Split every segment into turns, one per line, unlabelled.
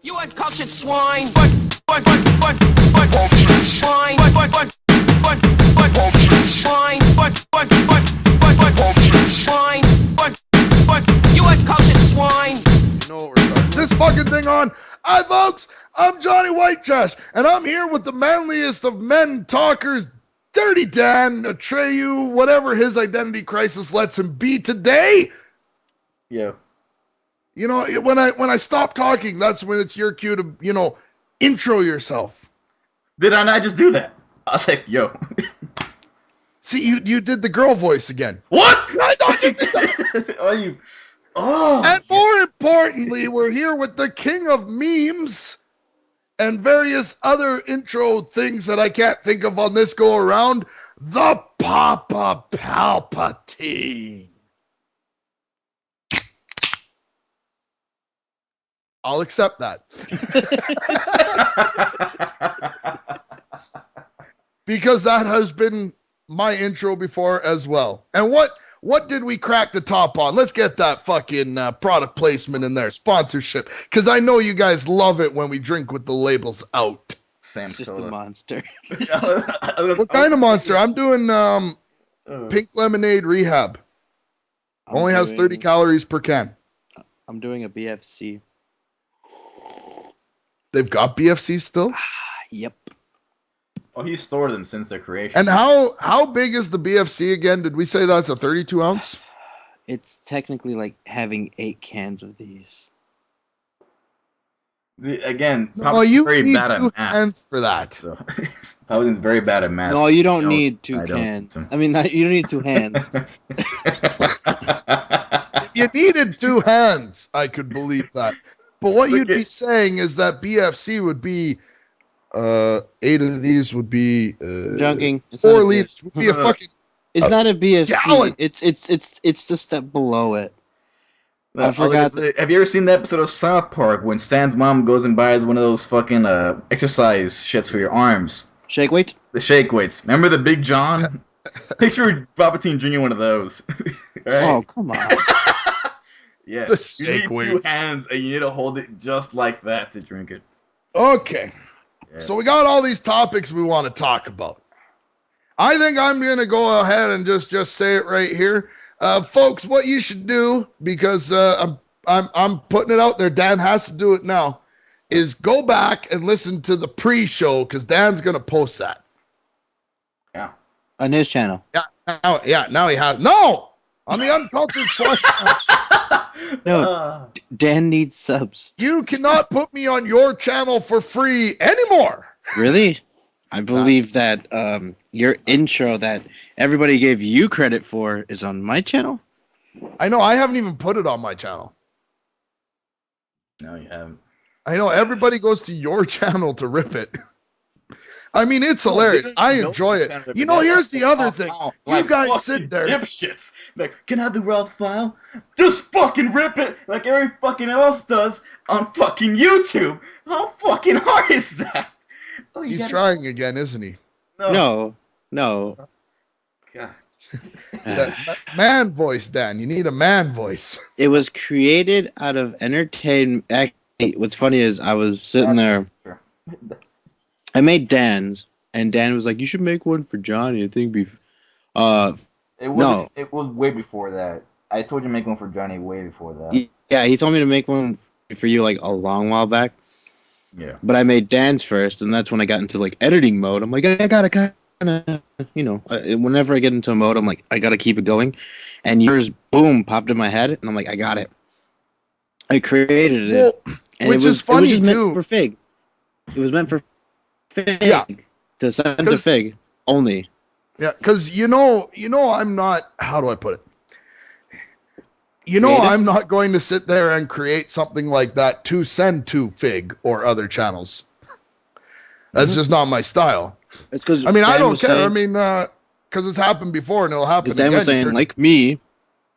You uncultured swine! Swine! You uncultured swine!
You know what we're starting this fucking thing on. Hi, folks. I'm Johnny Whitetrash, and I'm here with the manliest of men talkers, Dirty Dan, Atreyu, whatever his identity crisis lets him be today.
Yeah.
You know, when I stop talking, that's when it's your cue to, you know, intro yourself.
Did I not just do that? I was like, yo.
See, you did the girl voice again.
What?
I thought you did that.
Are you? Oh.
And more importantly, we're here with the king of memes and various other intro things that I can't think of on this go around, the PAPAxPALPATINE. I'll accept that. Because that has been my intro before as well. And what did we crack the top on? Let's get that fucking product placement in there, sponsorship, because I know you guys love it when we drink with the labels out.
Sam's
Just a monster.
What kind of monster? I'm doing pink lemonade rehab. Only has 30 calories per can.
I'm doing a BFC.
They've got BFC still?
Yep.
Oh, he stored them since their creation.
And how big is the BFC again? Did we say that's a 32 ounce?
It's technically like having 8 cans of these.
Again,
No, you
very
need
bad at
2
math.
cans for that.
So, Paladin's very bad at math.
No, you don't
No,
need 2
I don't.
cans. I mean, you don't need 2 hands.
If you needed 2 hands, I could believe that. But what you'd be saying is that BFC would be 8 of these would be
Junking. It's
4
not a
liters would be a fucking
It's not a BFC.
gallon.
It's the step below it.
No,
I forgot.
Have you ever seen the episode of South Park when Stan's mom goes and buys one of those fucking exercise shits for your arms?
Shake weight.
The shake weights. Remember the Big John? Picture Palpatine drinking one of those. Right?
Oh, come on.
Yeah.
The
You need
shake
2
weight.
hands and you need to hold it just like that to drink it.
Okay.
Yeah.
So we got all these topics we want to talk about. I think I'm going to go ahead and just say it right here. Folks, what you should do, because I'm putting it out there, Dan has to do it now, is go back and listen to the pre-show, because Dan's going to post that.
Yeah.
On his channel.
Now he has. No! On the Uncultured Swine.
No, Dan needs subs.
You cannot put me on your channel for free anymore.
Really? I believe that your intro that everybody gave you credit for is on my channel.
I know, I haven't even put it on my channel.
No, you haven't.
I know, everybody goes to your channel to rip it. I mean, it's hilarious. I enjoy it. You know, here's the other thing. You guys sit there.
Dipshits. Like, can I do raw file? Just fucking rip it like every fucking else does on fucking YouTube. How fucking hard is that? Oh,
He's trying again, isn't he?
No.
God.
That man voice, Dan. You need a man voice.
It was created out of entertainment. Actually, what's funny is I was sitting there. I made Dan's, and Dan was like, "You should make one for Johnny." I think
It was way before that. I told you to make one for Johnny way before that.
Yeah, he told me to make one for you like a long while back.
Yeah.
But I made Dan's first, and that's when I got into like editing mode. I'm like, I gotta kind of, whenever I get into a mode, I'm like, I gotta keep it going. And yours, boom, popped in my head, and I'm like, I got it. I created it,
Well,
and
which
it was
is funny,
just
too.
meant for Fig. It was meant for Fig.
Yeah.
To send to Fig only.
Yeah, because you know, I'm not. How do I put it? You know,
Creative?
I'm not going to sit there and create something like that to send to Fig or other channels. That's just not my style.
It's because
I mean, I don't care. I mean, because it's happened before and it'll happen
Dan
again.
was saying, like me.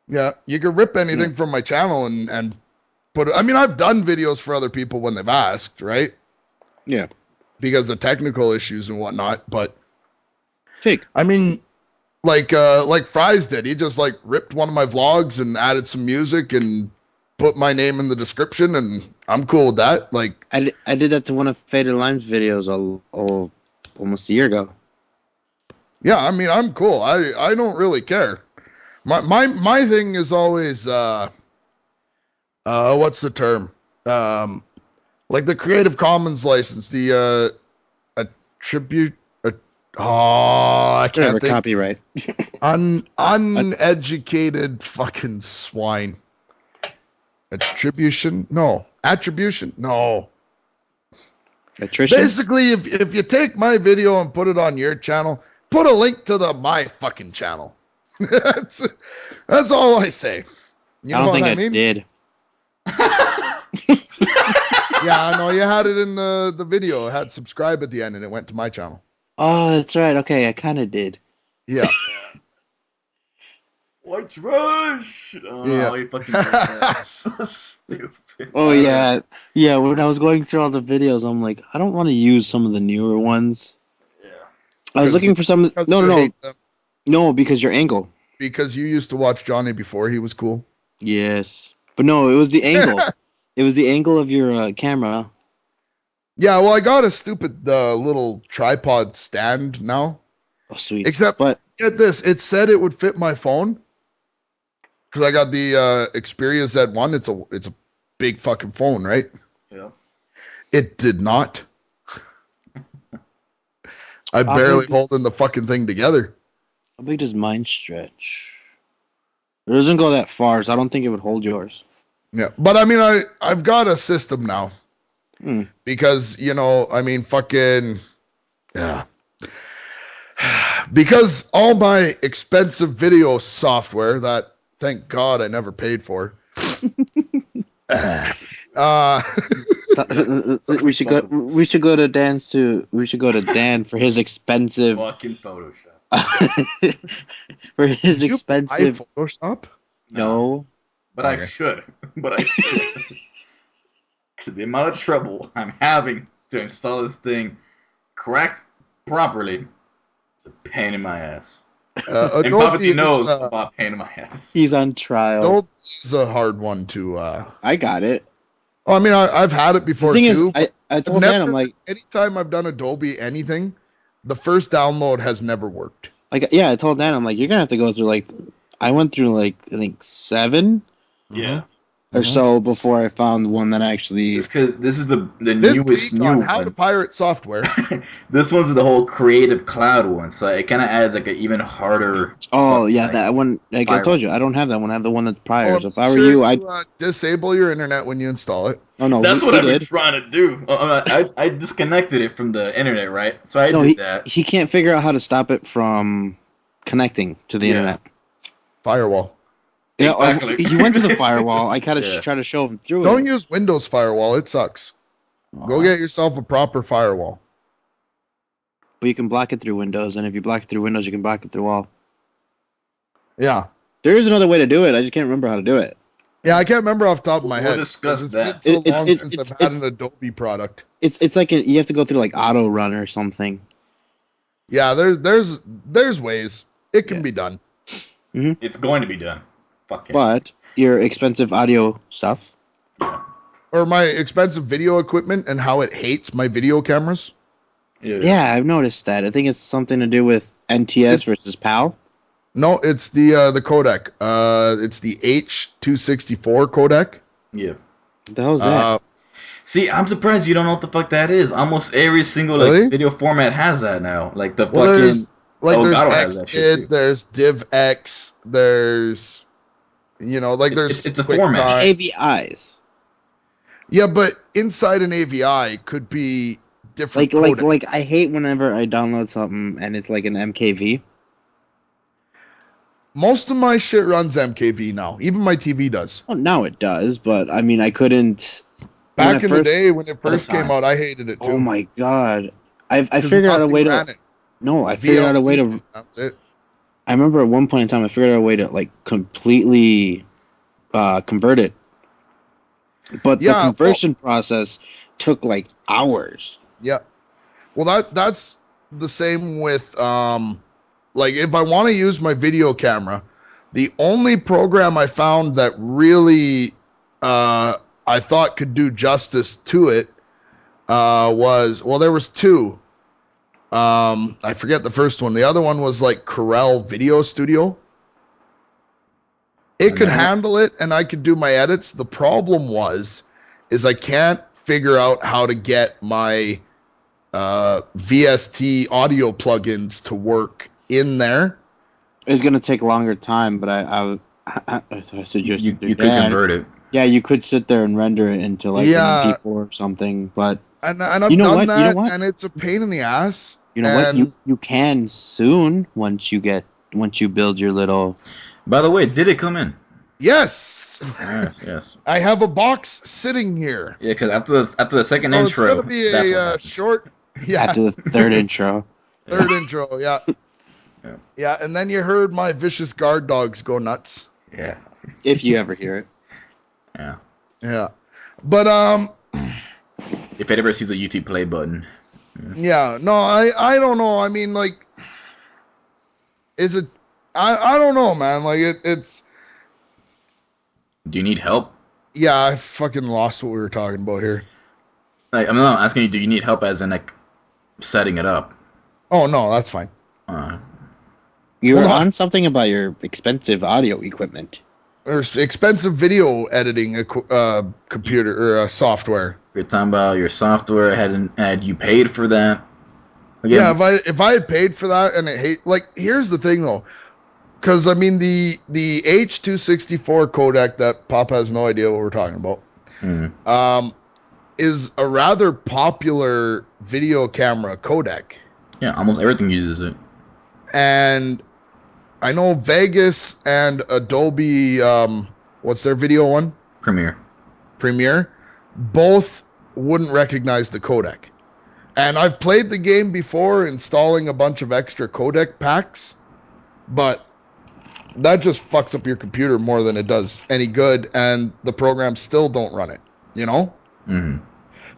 Yeah, you can rip anything from my channel and put it. I mean, I've done videos for other people when they've asked, right?
Yeah.
Because of technical issues and whatnot. But
Fig.
I mean, like Fries did. He just like ripped one of my vlogs and added some music and put my name in the description, and I'm cool with that. Like,
I did that to one of Faded Lime's videos almost a year ago.
yeah, I mean, I'm cool. I don't really care. My thing is always what's the term? Like the Creative Commons license, the attribute. I can't
Whatever,
think.
copyright.
Uneducated fucking swine. Attribution? No. Attribution? No.
Attrition?
Basically, if you take my video and put it on your channel, put a link to my fucking channel. that's all I say. You
I
know
don't think
what
I
I mean?
did.
Yeah, I know. You had it in the video. It had subscribe at the end, and it went to my channel.
Oh, that's right. Okay, I kind of did.
Yeah.
Whitetrash! Oh,
Yeah.
you fucking that's so stupid.
Oh yeah, yeah. When I was going through all the videos, I'm like, I don't want to use some of the newer ones.
Yeah.
I was looking for some.
Because
No,
you
no,
hate them.
no, because your angle.
Because you used to watch Johnny before he was cool.
Yes, but no, it was the angle. It was the angle of your camera.
Yeah, well, I got a stupid little tripod stand now.
Oh, sweet.
Except,
But
get this, it said it would fit my phone. Because I got the Xperia Z1. It's a big fucking phone, right?
Yeah.
It did not. I barely holding the fucking thing together.
how big does mine stretch? It doesn't go that far, so I don't think it would hold yours.
Yeah, but I mean, I've got a system now.
Hmm.
Because, I mean, fucking, yeah. Because all my expensive video software that, thank God, I never paid for.
We should go. We should go to Dan's to. We should go to Dan for his expensive.
Fucking Photoshop.
for his
Did you
expensive.
buy Photoshop?
No.
But I
Okay.
should. But I should. Because the amount of trouble I'm having to install this thing correct properly, it's a pain in my ass. And
Adobe
Papa
is,
knows about pain in my ass.
He's on trial.
Adobe is a hard one to.
I got it.
I mean, I've had it before
The thing
too.
is, I told Dan, I'm like,
Anytime I've done Adobe anything, the first download has never worked.
yeah, I told Dan, I'm like, you're gonna have to go through like, I went through like I think 7
Yeah.
or so before I found one that actually.
It's because this is the
This
newest
week
new
on how to
one.
pirate software.
This one's the whole Creative Cloud one, so it kind of adds like an even harder.
Oh yeah,
like,
that one. Like I told you, I don't have that one. I have the one that's prior.
Oh,
So if
I'm
I were
sure
you, I'd.
disable your internet when you install it.
Oh no,
That's
he,
what
he
I've been
did.
trying to do. I disconnected it from the internet, right? So I
No,
did that.
he can't figure out how to stop it from connecting to the
Yeah.
internet.
Firewall.
Yeah,
Yeah,
exactly.
he went to the firewall. I kind of
Yeah.
try to show him through
Don't
it.
use Windows firewall. It sucks. Go get yourself a proper firewall.
But you can block it through Windows, and if you block it through Windows, you can block it through all.
Yeah.
There is another way to do it. I just can't remember how to do it.
Yeah, I can't remember off the top of my
We'll
head.
discuss
'cause it's
that.
been so
It's-
long
it's-
since
it's-
I've had
it's-
an Adobe product.
It's like you have to go through like auto run or something.
Yeah, there's ways. It can
Yeah.
be done.
It's going to be done. Fuck it.
But your expensive audio stuff.
Or my expensive video equipment and how it hates my video cameras.
Yeah, I've noticed that. I think it's something to do with NTS versus PAL.
No, it's the codec. It's the H264 codec.
Yeah.
What the hell is that?
See, I'm surprised you don't know what the fuck that is. Almost every single like
Really?
video format has that now. Like the
Well,
fucking.
there's
Elgato has that shit, too.
XID, there's DivX, there's there's
it's a
QuickTime.
format.
AVIs.
Yeah, but inside an AVI could be different.
Like
codecs.
I hate whenever I download something and it's like an MKV.
Most of my shit runs MKV now. Even my TV does.
Well, now it does, but I mean, I couldn't. when
Back
I
in the
first-
day when it first
time.
came out, I hated it too.
Oh my god! I
'Cause
figured out a
nothing
way
ran
to.
it.
No, I figured out a way to.
VLC, That's it.
I remember at one point in time, I figured out a way to like completely convert it. But the
Yeah,
conversion process took like hours.
Yeah. Well, that's the same with like if I want to use my video camera, the only program I found that really I thought could do justice to it there was two. I forget the first one. The other one was like Corel Video Studio. It could handle it, and I could do my edits. The problem is I can't figure out how to get my VST audio plugins to work in there.
It's gonna take longer time, but I suggest
you could convert it.
Yeah, you could sit there and render it into like an MP4 or something, but
and I've done that, and it's a pain in the ass.
You know what? You can soon once you build your little.
By the way, did it come in?
Yes.
Yes.
I have a box sitting here.
Yeah, because after the second intro,
it's gonna be a short. Yeah.
After the third intro.
Third intro, yeah. Yeah, and then you heard my vicious guard dogs go nuts.
Yeah.
If you ever hear it.
Yeah.
Yeah. But
if it ever sees a YouTube play button.
Yeah, no, I don't know. I mean, like, is it? I don't know, man. Like, it's.
Do you need help?
Yeah, I fucking lost what we were talking about here.
Like, I'm not asking you. Do you need help as in like setting it up?
Oh no, that's fine.
You were on something about your expensive audio equipment.
There's expensive video editing computer or software.
You're talking about your software. Had you paid for that? Again,
yeah, if I had paid for that, and here's the thing though, because I mean the H.264 codec that Pop has no idea what we're talking about, is a rather popular video camera codec.
Yeah, almost everything uses it.
And I know Vegas and Adobe, what's their video one? Premiere. Both wouldn't recognize the codec. And I've played the game before installing a bunch of extra codec packs, but that just fucks up your computer more than it does any good, and the programs still don't run it, you know?
Mm-hmm.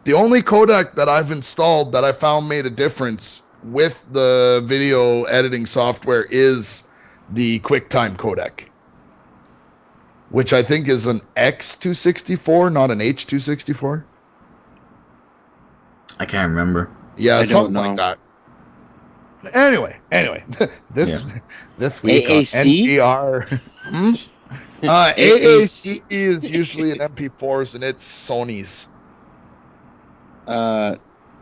The only codec that I've installed that I found made a difference with the video editing software is the QuickTime codec, which I think is an X264, not an H264.
I can't remember.
Yeah, something like that. Anyway, this week
AAC?
on NPR, AAC is usually an MP4s, and it's Sony's.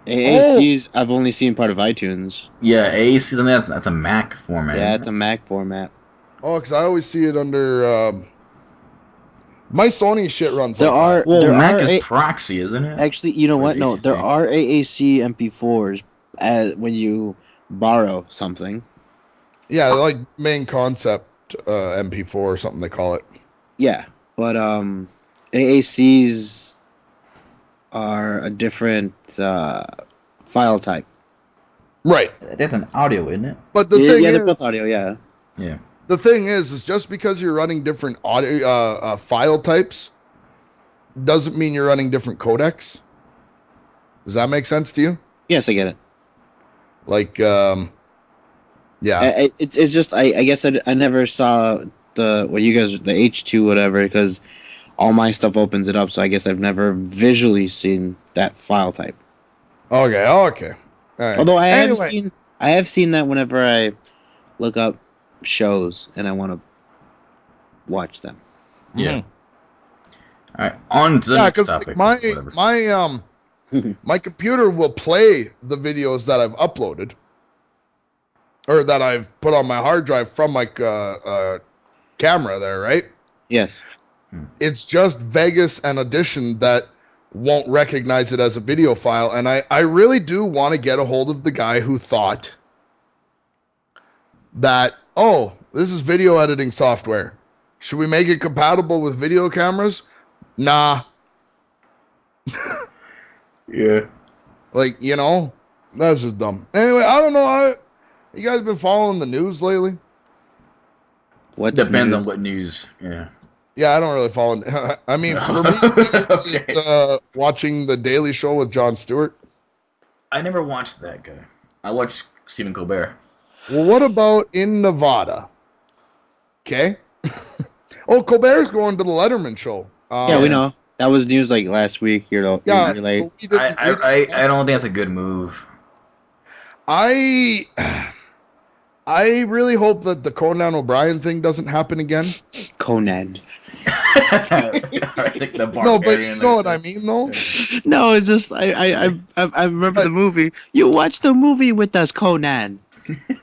AAC's, I've only seen part of iTunes.
Yeah, AAC, that's a Mac format.
Yeah, it's a Mac format.
Oh, because I always see it under my Sony shit runs.
Mac is proxy, isn't it?
Actually, you know what? No, there are AAC MP4s when you borrow something.
Yeah, like main concept MP4 or something they call it.
Yeah, but AACs are a different file type.
Right.
That's an audio, isn't it?
But the thing is,
they're both audio. Yeah.
Yeah.
The thing is just because you're running different audio file types doesn't mean you're running different codecs. Does that make sense to you?
Yes, I get it.
Like, yeah.
It's just I guess I never saw the H2 whatever, because all my stuff opens it up, so I guess I've never visually seen that file type.
Okay. All right.
Although I have seen that whenever I look up shows and I want to watch them.
Yeah. All right. On to the next topic.
My computer will play the videos that I've uploaded or that I've put on my hard drive from my camera there, right?
Yes.
It's just Vegas and Audition that won't recognize it as a video file. And I really do want to get a hold of the guy who thought that, oh, this is video editing software. Should we make it compatible with video cameras? Nah.
Yeah.
Like, you know, that's just dumb. Anyway, I don't know. You guys been following the news lately?
Depends on what news. Yeah.
Yeah, I don't really follow. I mean, for me, it's watching The Daily Show with Jon Stewart.
I never watched that guy. I watched Stephen Colbert.
Well, what about in Nevada? Okay. Oh, Colbert's going to the Letterman show.
Yeah, we know. That was news like last week. You're
Yeah,
late.
but we didn't-
I don't think that's a good move.
I really hope that the Conan O'Brien thing doesn't happen again.
Conan.
I think the
No, but you
barbarian
know
like
what I
that.
mean, though.
No, it's just I remember the movie. You watched the movie with us, Conan.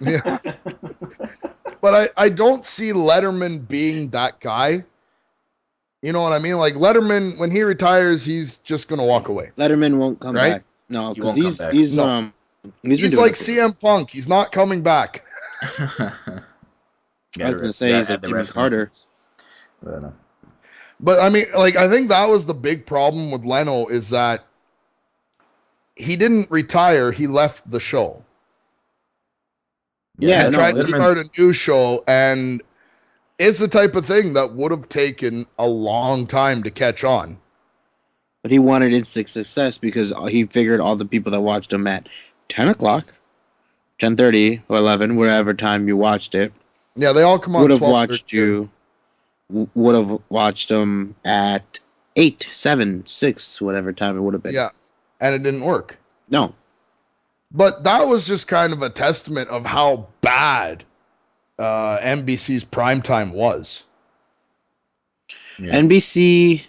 Yeah. But I don't see Letterman being that guy. You know what I mean? Like Letterman, when he retires, he's just gonna walk away.
Letterman won't come
Right?
back. No,
He
because
won't come back.
he's
No.
been
He's
doing
like
it for-
CM Punk. He's not coming back.
I was gonna say he's like Jimmy Carter.
But I mean, like, I think that was the big problem with Leno is that he didn't retire. He left the show.
Yeah,
He
no,
tried to
Letterman-
start a new show, and it's the type of thing that would have taken a long time to catch on.
But he wanted instant success because he figured all the people that watched him at 10 o'clock, 10:30 or 11, whatever time you watched it,
Yeah, they all come on.
would have
12
watched you. Would have watched him at 8, 7, 6, whatever time it would have been.
Yeah, and it didn't work.
No.
But that was just kind of a testament of how bad NBC's primetime was.
Yeah.
NBC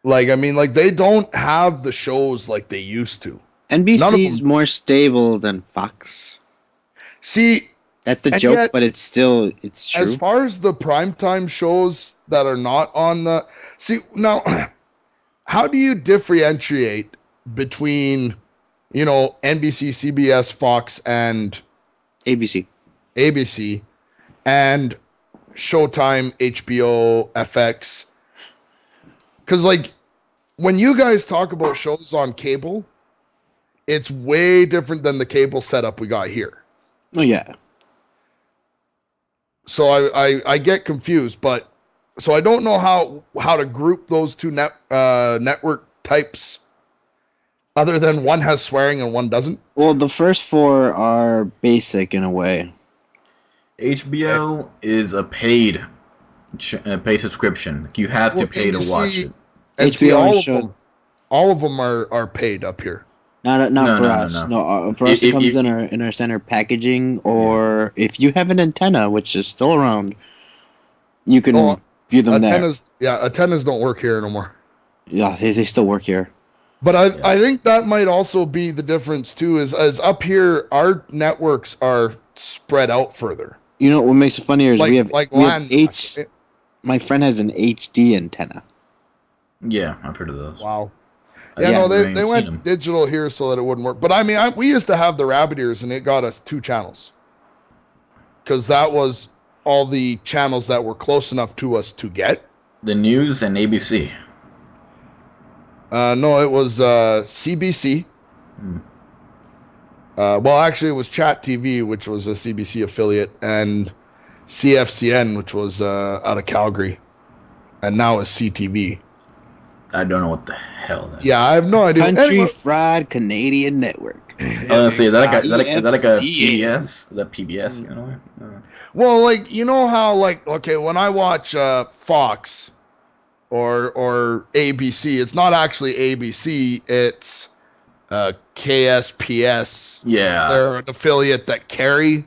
Like, I mean, like they don't have the shows like they used to. None of
NBC's
them-
more stable than Fox.
See,
That's the
And
joke,
yet-
but it's true.
as far as the primetime shows that are not on the... See, now, how do you differentiate between, you know, NBC, CBS, Fox, and
ABC.
ABC, and Showtime, HBO, FX? Because, like, when you guys talk about shows on cable, it's way different than the cable setup we got here.
Oh yeah.
So I get confused, but so I don't know how to group those two network types, other than one has swearing and one doesn't.
Well, the first four are basic in a way.
HBO is a paid subscription. You have to
Well,
pay to
ABC
watch it.
And see,
HBO
all of them are paid up here.
Not
No,
for
no, no,
us.
no.
No, for us it
If-
comes
if-
in our standard packaging, or if you have an antenna, which is still around, you can
Oh,
view them there.
Antennas don't work here no more.
Yeah, they still work here.
But
Yeah.
I think that might also be the difference too. Is as up here, our networks are spread out further.
You know what makes it funnier is
Like
we have
LAN.
My friend has an HD antenna.
Yeah, I've heard of those.
Wow.
I
Yeah, no,
haven't
they
really seen
went
'em.
digital here so that it wouldn't work. But I mean, we used to have the rabbit ears, and it got us 2 channels because that was all the channels that were close enough to us to get.
The news and ABC.
No, it was CBC.
Hmm.
Well, actually, it was Chat TV, which was a CBC affiliate, and CFCN, which was out of Calgary, and now it's CTV.
I don't know what the hell that is.
Yeah, I have no idea.
Country
Anyway,
Fried Canadian Network.
I was gonna say, is that like a
EFCN.
PBS? Is that PBS? You know?
well, like you know how like okay, when I watch Fox or ABC, it's not actually ABC, it's KSPS.
Yeah.
They're an affiliate that carry.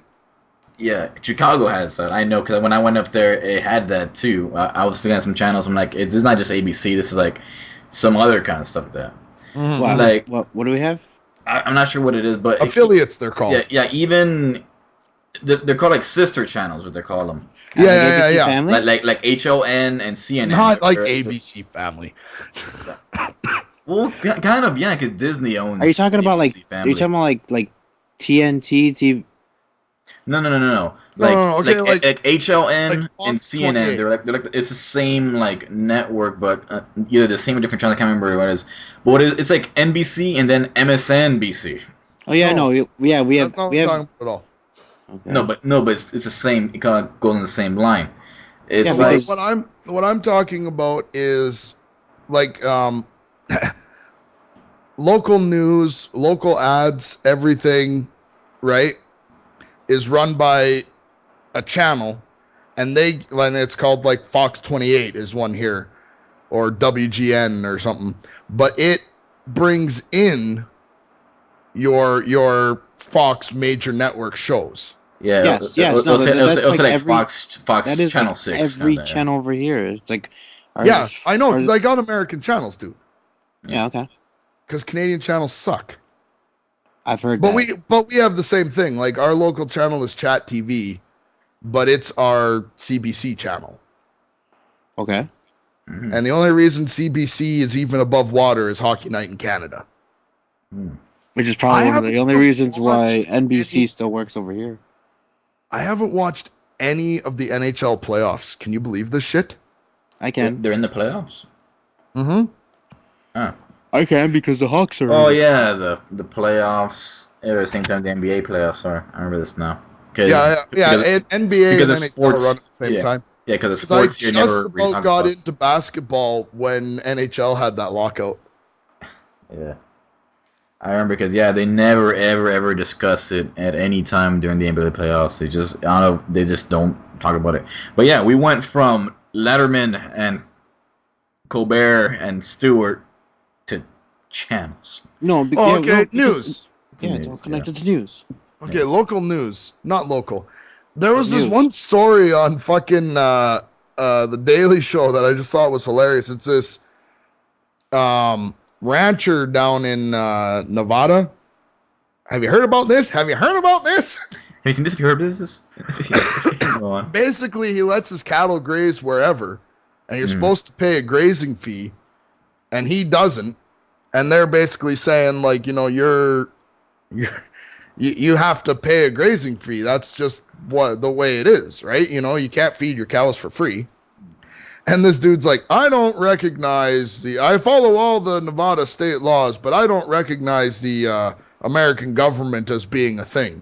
Yeah, Chicago has that. I know because when I went up there, it had that too. I was looking at some channels. I'm like, this is not just ABC. This is like some other kind of stuff there.
Wow.
Like-
what do we have?
I'm not sure what it is, but
Affiliates, they're called.
Yeah. Even they're called like sister channels. What they call them.
Yeah.
ABC Family?
Like HON and CNN.
Not like
They're-
ABC Family.
Well, kind of, yeah, because Disney owns.
Are you talking about like?
ABC
Are
Family.
you talking about like TNT TV?
No.
No,
Like,
okay,
like HON
like
and
Fox
CNN.
28.
They're like it's the same like network, but either the same or different channel. I can't remember what it is. But what it's like NBC and then MSNBC.
Oh yeah,
No.
no, we have
That's not what
we
I'm
have.
talking about at all.
Okay.
No, but it's the same. It kind of goes on the same line. It's
Yeah,
like
because-
What I'm talking about is like local news, local ads, everything, right, is run by a channel, and it's called like Fox 28 is one here, or WGN or something, but it brings in your Fox major network shows.
Yeah.
Yes, yes, no,
It'll
that's
say
like
like
every-
Fox
That is
Channel
like
6.
every
kinda,
channel over here. It's like,
Yeah, I know, because I got American channels, dude.
Yeah, okay.
Because Canadian channels suck.
I've heard
But
that.
we have the same thing. Like our local channel is Chat TV, but it's our CBC channel.
Okay.
Mhm.
And the only reason CBC is even above water is Hockey Night in Canada.
Mm.
Which is
I
probably one of the
haven't
only reasons why
watched
NBC
any-
still works over here.
I haven't watched any of the NHL playoffs. Can you believe this shit?
I can.
They're in the playoffs.
Mm-hmm.
I can because the Hawks are.
Oh yeah, the playoffs at the same time the NBA playoffs are. I remember this now.
Yeah.
Because,
and NBA
because
and
the
NHL
sports
run at the same
yeah.
time.
Yeah, because the
Because I
sports here never
just
really
about
talk
got
about.
into basketball when NHL had that lockout.
Yeah. I remember because they never ever discuss it at any time during the NBA playoffs. They just I don't know, they just don't talk about it. But yeah, we went from Letterman and Colbert and Stewart to channels.
No,
Oh,
yeah,
okay.
no, because-
News.
Yeah, it's all connected to news.
Okay,
Yes.
local news. Not local. There was this
News.
one story on fucking the Daily Show that I just thought was hilarious. It's this rancher down in Nevada. Have you heard about this? Have you heard about this?
Have you seen this? Have you heard of this? Go on.
Basically, he lets his cattle graze wherever, and you're
Mm.
supposed to pay a grazing fee, and he doesn't. And they're basically saying, like, you know, you have to pay a grazing fee. That's just the way it is, right? You know, you can't feed your cows for free. And this dude's like, I follow all the Nevada state laws, but I don't recognize the American government as being a thing.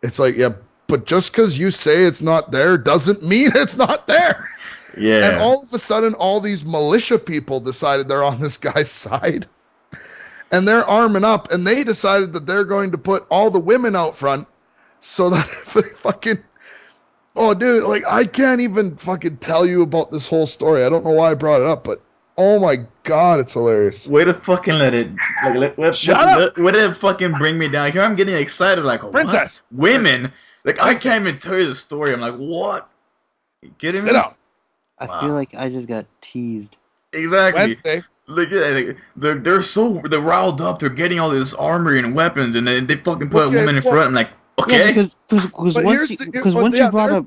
It's like, yeah, but just because you say it's not there doesn't mean it's not there.
Yeah.
And all of a sudden, all these militia people decided they're on this guy's side. And they're arming up, and they decided that they're going to put all the women out front so that if they fucking... Oh, dude, like, I can't even fucking tell you about this whole story. I don't know why I brought it up, but oh my God, it's hilarious.
Way to fucking let it
Shut up!
Way to fucking bring me down. Here I'm getting excited like what?
Princess!
Women? Like I
Princess.
can't even tell you the story. I'm like, what? You kidding me?
Sit down.
I
Wow.
feel like I just got teased.
Exactly.
Wednesday.
Look at they're riled up. They're getting all this armory and weapons, and then they fucking put
Okay,
a woman in
well-
front. I'm like,
Yeah,
okay.
because
But
once you brought up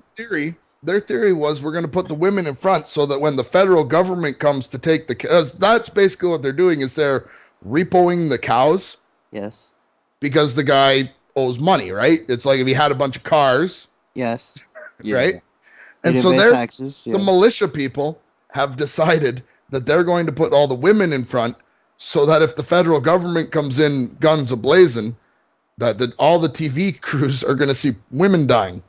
their theory was we're going to put the women in front so that when the federal government comes to take because that's basically what they're doing is they're repoing the cows
yes,
because the guy owes money, right? It's like if he had a bunch of cars,
yes,
right?
they
And
didn't
so
pay
they're
taxes.
the
Yeah.
militia people have decided that they're going to put all the women in front so that if the federal government comes in guns a-blazing, that all the TV crews are going to see women dying.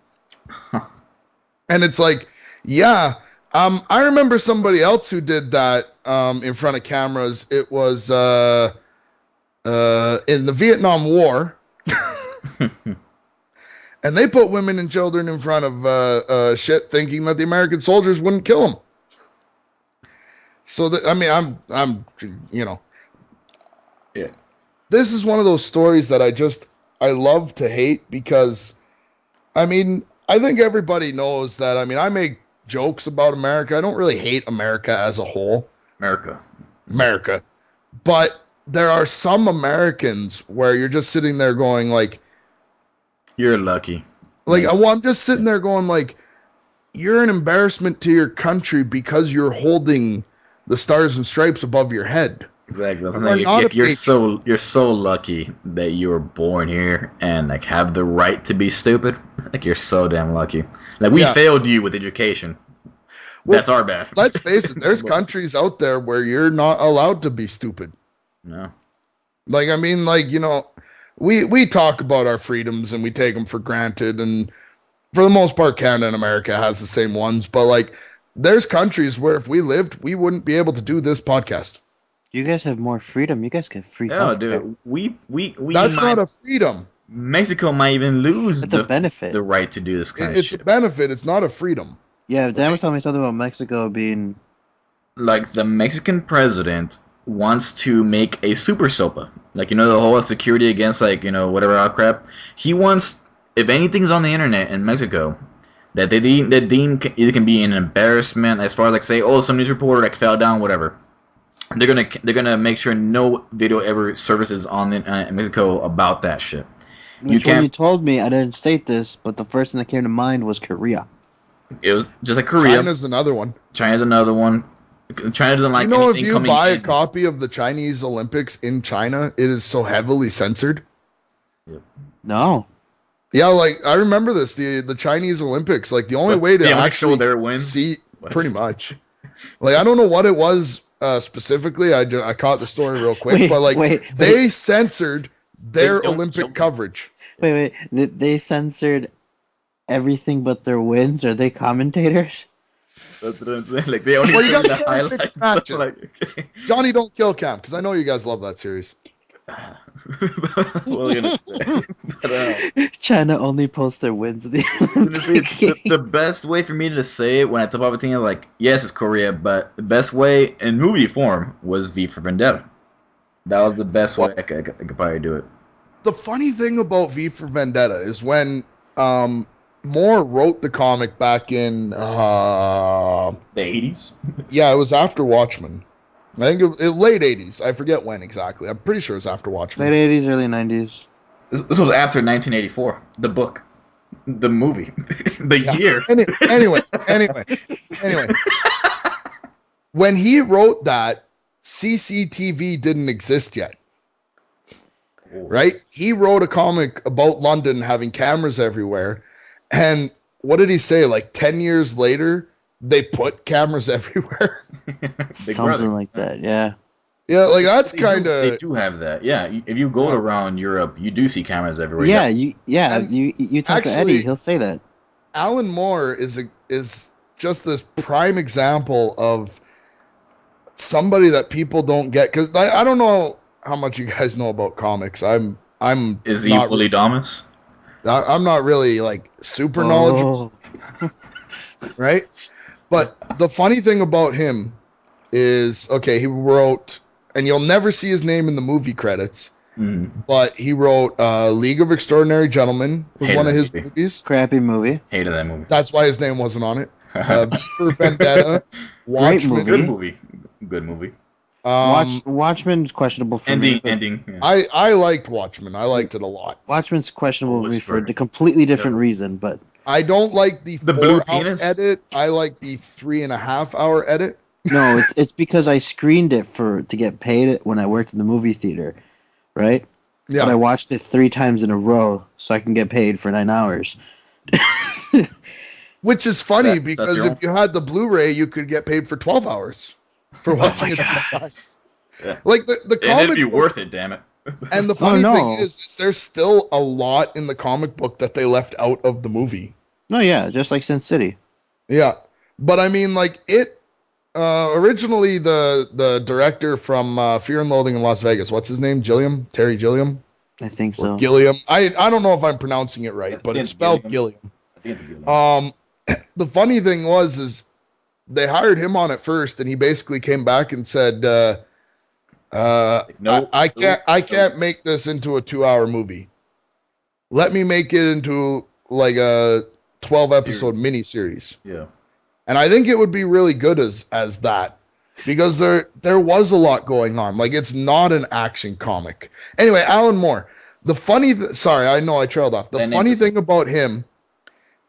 And it's like, yeah, I remember somebody else who did that in front of cameras. It was in the Vietnam War. And they put women and children in front of shit, thinking that the American soldiers wouldn't kill them. So that I mean, I'm you know,
Yeah.
This is one of those stories that I love to hate because, I mean, I think everybody knows that. I mean, I make jokes about America. I don't really hate America as a whole. America, but there are some Americans where you're just sitting there going like.
You're lucky.
Like, well, I'm just sitting there going, like, you're an embarrassment to your country because you're holding the stars and stripes above your head.
Exactly. I'm
You're
like,
not a
you're
patriot.
you're so lucky that you were born here and like have the right to be stupid. Like you're so damn lucky. Like we
Yeah.
failed you with education.
Well,
That's our bad.
Let's face it, there's countries out there where you're not allowed to be stupid.
No.
Like, I mean, like, you know, we talk about our freedoms and we take them for granted. And for the most part, Canada and America has the same ones. But, like, there's countries where if we lived, we wouldn't be able to do this podcast.
You guys have more freedom. You guys get free
Yeah,
healthcare.
dude. We
That's
might,
not a freedom.
Mexico might even lose
It's a benefit.
the right to do this kind of
It's a
shit.
benefit. It's not a freedom.
Yeah, Dan was telling me something about Mexico being
like the Mexican president wants to make a super sopa. Like, the whole security against, like, whatever crap. He wants, if anything's on the internet in Mexico that they deem either can be an embarrassment, as far as like say, oh, some news reporter like fell down, whatever. They're gonna make sure no video ever surfaces on in Mexico about that shit.
Which when you told me, I didn't state this, but the first thing that came to mind was Korea.
It was just like Korea.
China's another one.
China doesn't like
if
anything
you
coming
buy
in.
a copy of the Chinese Olympics in China, it is so heavily censored.
Yep.
No.
Yeah, like I remember this. The Chinese Olympics, like the only way to actually
their wins.
see, pretty much. Like I don't know what it was specifically. I caught the story real quick, but like they censored their Olympic coverage.
Wait. They censored everything but their wins. Are they commentators?
That's what I'm saying. Like they only
Well,
the highlights.
matches.
Like, okay.
Johnny Don't Kill Cam, because I know you guys love that series.
What was I gonna say? But,
China only posts their wins at the
the best way for me to say it when I talk about Palpatine, like, yes, it's Korea, but the best way in movie form was V for Vendetta. That was the best way I could probably do it.
The funny thing about V for Vendetta is when Moore wrote the comic back in
The 80s?
yeah, it was after Watchmen. I think it late 80s. I forget when exactly. I'm pretty sure it was after Watchmen.
Late 80s, early 90s.
This was after 1984. The book. The movie. The year.
Anyway. When he wrote that, CCTV didn't exist yet. Right? He wrote a comic about London having cameras everywhere. And what did he say? Like 10 years later, they put cameras everywhere.
Something like that, yeah.
Yeah, like that's kind
They
of.
do have that. Yeah, if you go around Europe, you do see cameras everywhere.
Yeah, you talk to Eddie, he'll say that.
Alan Moore is just this prime example of somebody that people don't get, because I don't know how much you guys know about comics. I'm
Is he
not
Willie Damas?
I'm not really like super knowledgeable, right? But the funny thing about him is, okay, he wrote, and you'll never see his name in the movie credits, but he wrote League of Extraordinary Gentlemen, was one of his movies.
Crappy movie.
Hated that movie.
That's why his name wasn't on it. V for Vendetta, Watchmen.
Good movie.
Watchmen's questionable for me.
Ending. Yeah.
I liked Watchmen. I liked it a lot.
Watchmen's questionable for a completely different reason, but
I don't like the
blue
4-hour
penis
edit. I like the 3.5-hour edit.
no, it's because I screened it to get paid when I worked in the movie theater, right?
Yeah.
But I watched it 3 times in a row so I can get paid for 9 hours.
Which is funny
That's
because
your
if you had the Blu-ray, you could get paid for 12 hours for watching it 3 times.
Yeah.
Like the
And
comic
it'd be
book,
worth it, damn it.
and the funny thing is there's still a lot in the comic book that they left out of the movie.
No, yeah, just like Sin City.
Yeah, but I mean, like it originally the director from Fear and Loathing in Las Vegas. What's his name? Terry Gilliam.
I think so.
Or Gilliam. I don't know if I'm pronouncing it right, but it's spelled Gilliam.
I think it's Gilliam.
The funny thing is they hired him on it first, and he basically came back and said, I can't make this into a 2-hour movie. Let me make it into like a 12-episode miniseries.
Yeah.
And I think it would be really good as that, because there was a lot going on. Like, it's not an action comic. Anyway, Alan Moore. Sorry, I know I trailed off. The funny thing about him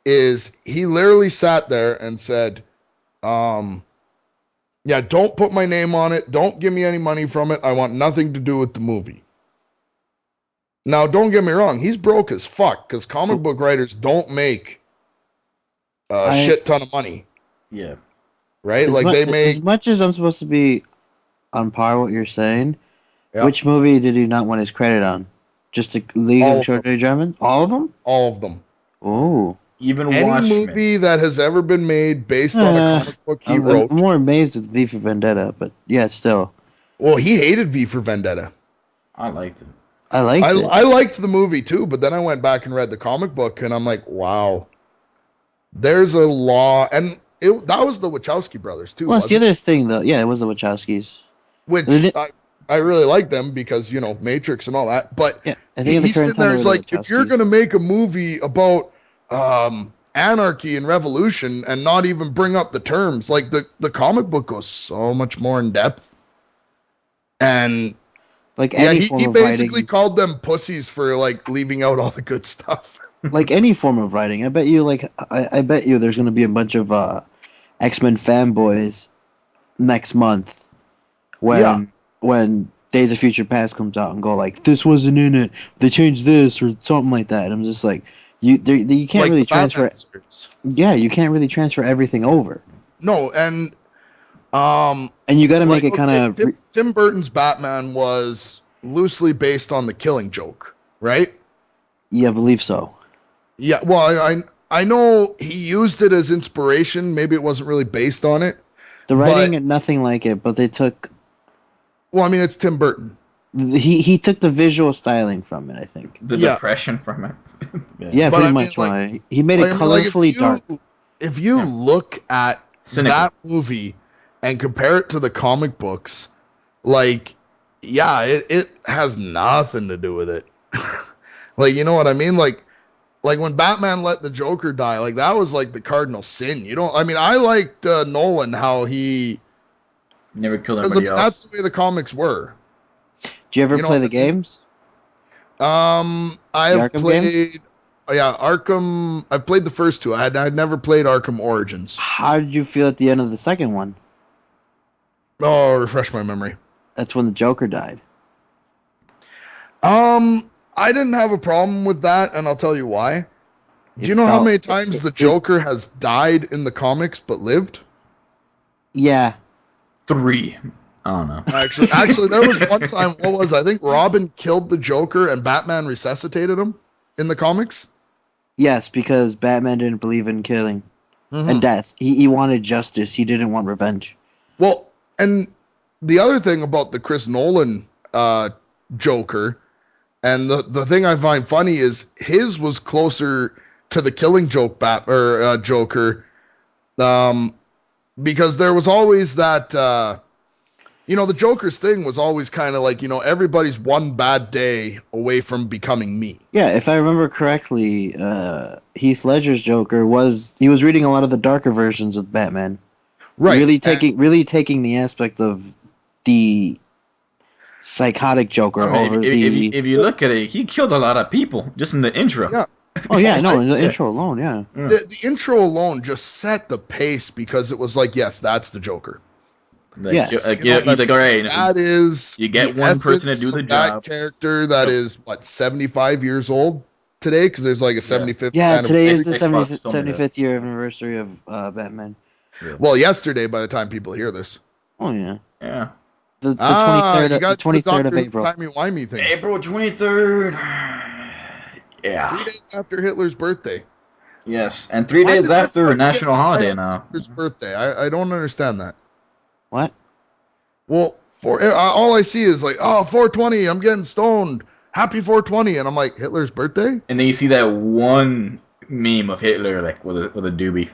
is he literally sat there and said, yeah, don't put my name on it. Don't give me any money from it. I want nothing to do with the movie. Now, don't get me wrong. He's broke as fuck, because comic book writers don't make a shit ton of money.
Yeah.
Right? They make...
As much as I'm supposed to be on par with what you're saying,
Yeah.
Which movie did he not want his credit on? Just the League of Extraordinary Gentlemen? All of them?
All of them.
Oh.
Even
Any
Watchmen.
movie that has ever been made based on a comic book he wrote.
I'm more amazed with V for Vendetta, but yeah, still.
Well, he hated V for Vendetta.
I liked it.
I liked it.
I liked the movie too, but then I went back and read the comic book, and I'm like, wow. There's a law, and that was the Wachowski brothers too.
Well, that's the
wasn't it?
other thing, though. Yeah, it was the Wachowskis.
Which
Is it-
I really like them because Matrix and all that. But
Yeah, I think at the
he's
current
sitting
time
there.
they
He's
were the
like, if you're
Wachowskis.
gonna make a movie about anarchy and revolution and not even bring up the terms, like the comic book goes so much more in depth. And
Like
yeah,
any
he
form of
basically
writing,
called them pussies for like leaving out all the good stuff.
like any form of writing. I bet you, I bet you, there's gonna be a bunch of X-Men fanboys next month when Days of Future Past comes out and go like, this wasn't in it. They changed this or something like that. I'm just like, you can't
Like
really
the Batman
transfer.
series.
Yeah, you can't really transfer everything over,
No, and
and you got to make
like,
it kind of.
Tim Burton's Batman was loosely based on the Killing Joke, right?
Yeah, I believe so.
Yeah, well, I know he used it as inspiration. Maybe it wasn't really based on it.
The writing and nothing like it, but they took.
Well, I mean, it's Tim Burton.
He took the visual styling from it, I think.
The
Yeah.
depression from it.
Yeah,
But
pretty
I mean,
much.
like-
Why he made it
Like, I mean, like,
colorfully dark.
If you
Yeah.
look at
Cynical.
that movie and compare it to the comic books, like, yeah, it has nothing to do with it. Like, you know what I mean? Like when Batman let the Joker die, like that was like the cardinal sin. I liked Nolan how he,
Never killed
because I
anybody
mean,
else.
that's the way the comics were.
Did you ever
you know
play
what
the
I mean?
games?
I
The
have
Arkham
played.
games?
Oh, yeah, Arkham. I've played the first two. I'd never played Arkham Origins.
How did you feel at the end of the second one?
Oh, refresh my memory.
That's when the Joker died.
I didn't have a problem with that, and I'll tell you why. Do you
It
know how
felt-
many times the Joker has died in the comics but lived?
Yeah.
3. I don't know.
Actually, there was one time. I think Robin killed the Joker and Batman resuscitated him in the comics.
Yes, because Batman didn't believe in killing and death. He wanted justice. He didn't want revenge.
Well, and the other thing about the Chris Nolan Joker, and the thing I find funny is his was closer to the Killing Joke Joker, because there was always that, the Joker's thing was always kind of like, everybody's one bad day away from becoming me.
Yeah, if I remember correctly, Heath Ledger's Joker was reading a lot of the darker versions of Batman.
Right.
Really taking the aspect of the psychotic Joker
I mean,
over
if you look at it, he killed a lot of people just in the intro.
Yeah.
Oh yeah, no, in the intro alone, yeah.
The intro alone just set the pace because it was like, yes, that's the Joker.
Like,
Yes.
he's like, all right,
That is
you get
the
one person to
essence
do the
of that
job.
character that is 75 years old today, because there's like a 75th.
Yeah, today is the
Xbox
70th,
told me that.
75th year anniversary of Batman.
Well, yesterday by the time people hear this.
Oh yeah,
Yeah.
the
You
23rd,
got
the 23rd of April.
Timey-wimey thing.
April 23rd. Yeah.
3 days after Hitler's birthday.
Yes, and 3
Why
days
does
after a
everybody
national
get
holiday
on
now.
Hitler's birthday. I don't understand that.
What?
Well, all I see is like, 420, I'm getting stoned. Happy 420, and I'm like, Hitler's birthday?
And then you see that one meme of Hitler like with a doobie.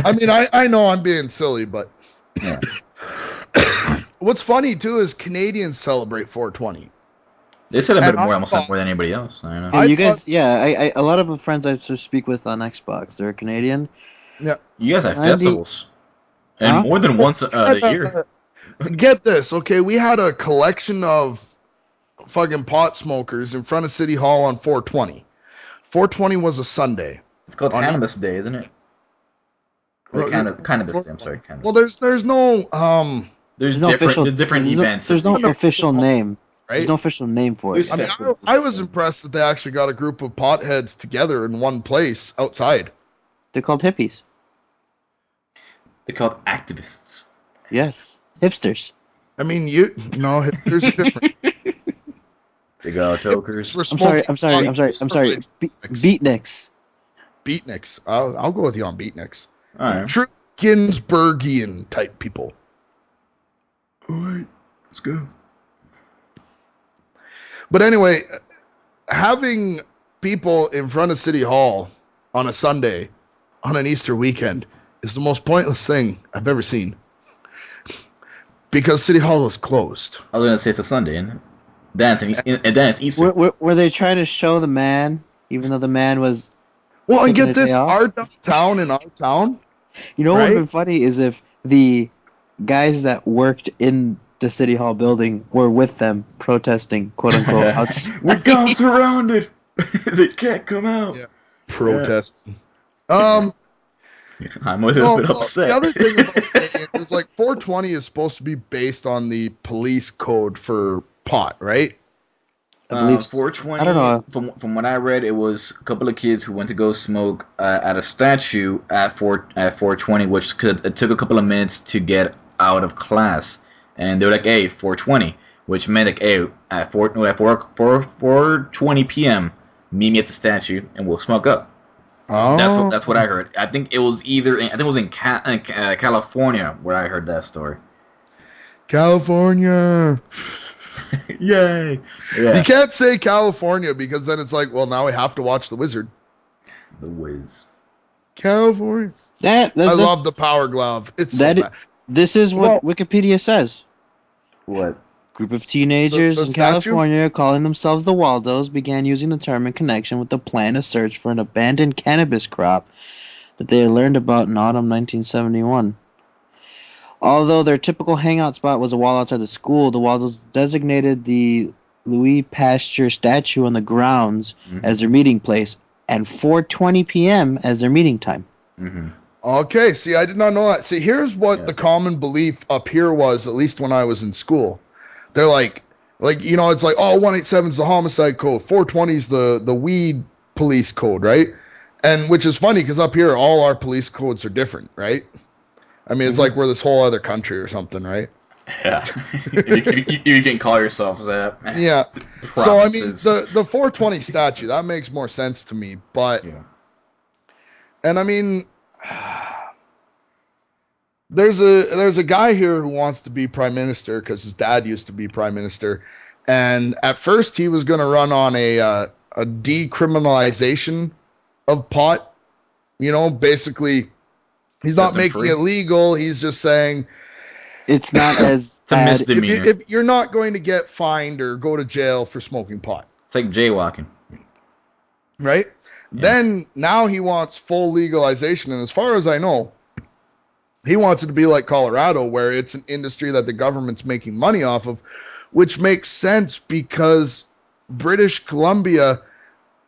I mean, I know I'm being silly, but
Yeah.
what's funny too is Canadians celebrate 420.
They celebrate
And I
almost
thought-
more than anybody else. I know.
Yeah,
I
you
thought-
guys, yeah, a lot of the friends I speak with on Xbox, they're Canadian.
You guys have
Andy-
festivals, and
Huh?
more than once a year.
Get this, okay? We had a collection of fucking pot smokers in front of City Hall on 420. 420 was a Sunday.
It's called
on
Cannabis Day, isn't it? Or Cannabis Day. I'm sorry, Cannabis.
Well, there's no
There's
no official.
different
there's
events.
There's no official name.
right.
There's no official name for it.
There's-
I mean, I was impressed that they actually got a group of potheads together in one place outside.
They're called hippies.
They're called activists.
Yes, hipsters.
I mean, hipsters are different.
They got tokers.
We're
I'm sorry. Beatniks.
Beatniks. I'll go with you on beatniks.
All right.
True Ginsbergian type people. All right, let's go. But anyway, having people in front of City Hall on a Sunday, on an Easter weekend, is the most pointless thing I've ever seen. Because City Hall is closed.
I was gonna say it's a Sunday, and then it's Easter.
Were they trying to show the man, even though the man was?
Well, and
taking
get
a day
this,
off?
our downtown in our town.
You know what would
Right?
have been funny is if the guys that worked in the City Hall building were with them protesting, quote unquote, outside.
We got surrounded. They can't come out.
Yeah. Protesting.
I'm a little
No,
bit upset.
the other thing about Canadians is like 420 is supposed to be based on the police code for pot, right?
I believe
420.
I don't know.
From what I read, it was a couple of kids who went to go smoke at a statue at 420, which it took a couple of minutes to get out of class, and they were like, "Hey, 420," which meant like, "Hey, at 4:20 p.m., meet me at the statue, and we'll smoke up."
Oh,
That's what I heard. I think it was in California where I heard that story.
California.
Yay! Yeah.
You can't say California because then it's like, well, now we have to watch The Wizard.
The Wiz.
California. I love the Power Glove. It's so bad.
This is what Wikipedia says.
What?
Group of teenagers
The
in
statue?
California calling themselves the Waldos began using the term in connection with the plan to search for an abandoned cannabis crop that they had learned about in autumn 1971. Although their typical hangout spot was a wall outside the school, the Waldos designated the Louis Pasteur statue on the grounds as their meeting place and 4:20 p.m. as their meeting time.
Mm-hmm.
Okay, see, I did not know that. See, here's what the common belief up here was, at least when I was in school. They're like, it's like, oh, 187 is the homicide code, 420 is the weed police code, right? And which is funny because up here, all our police codes are different, right? I mean, it's like we're this whole other country or something, right?
Yeah. you can call yourselves that.
Yeah. So, I mean, the 420 statue, that makes more sense to me. But, and I mean, there's a guy here who wants to be prime minister because his dad used to be prime minister. And at first he was going to run on a decriminalization of pot. You know, basically, he's not making it legal. He's just saying
it's not as
it's a misdemeanor.
If you're not going to get fined or go to jail for smoking pot.
It's like jaywalking.
Right? Yeah. Then now he wants full legalization. And as far as I know, he wants it to be like Colorado, where it's an industry that the government's making money off of, which makes sense because British Columbia,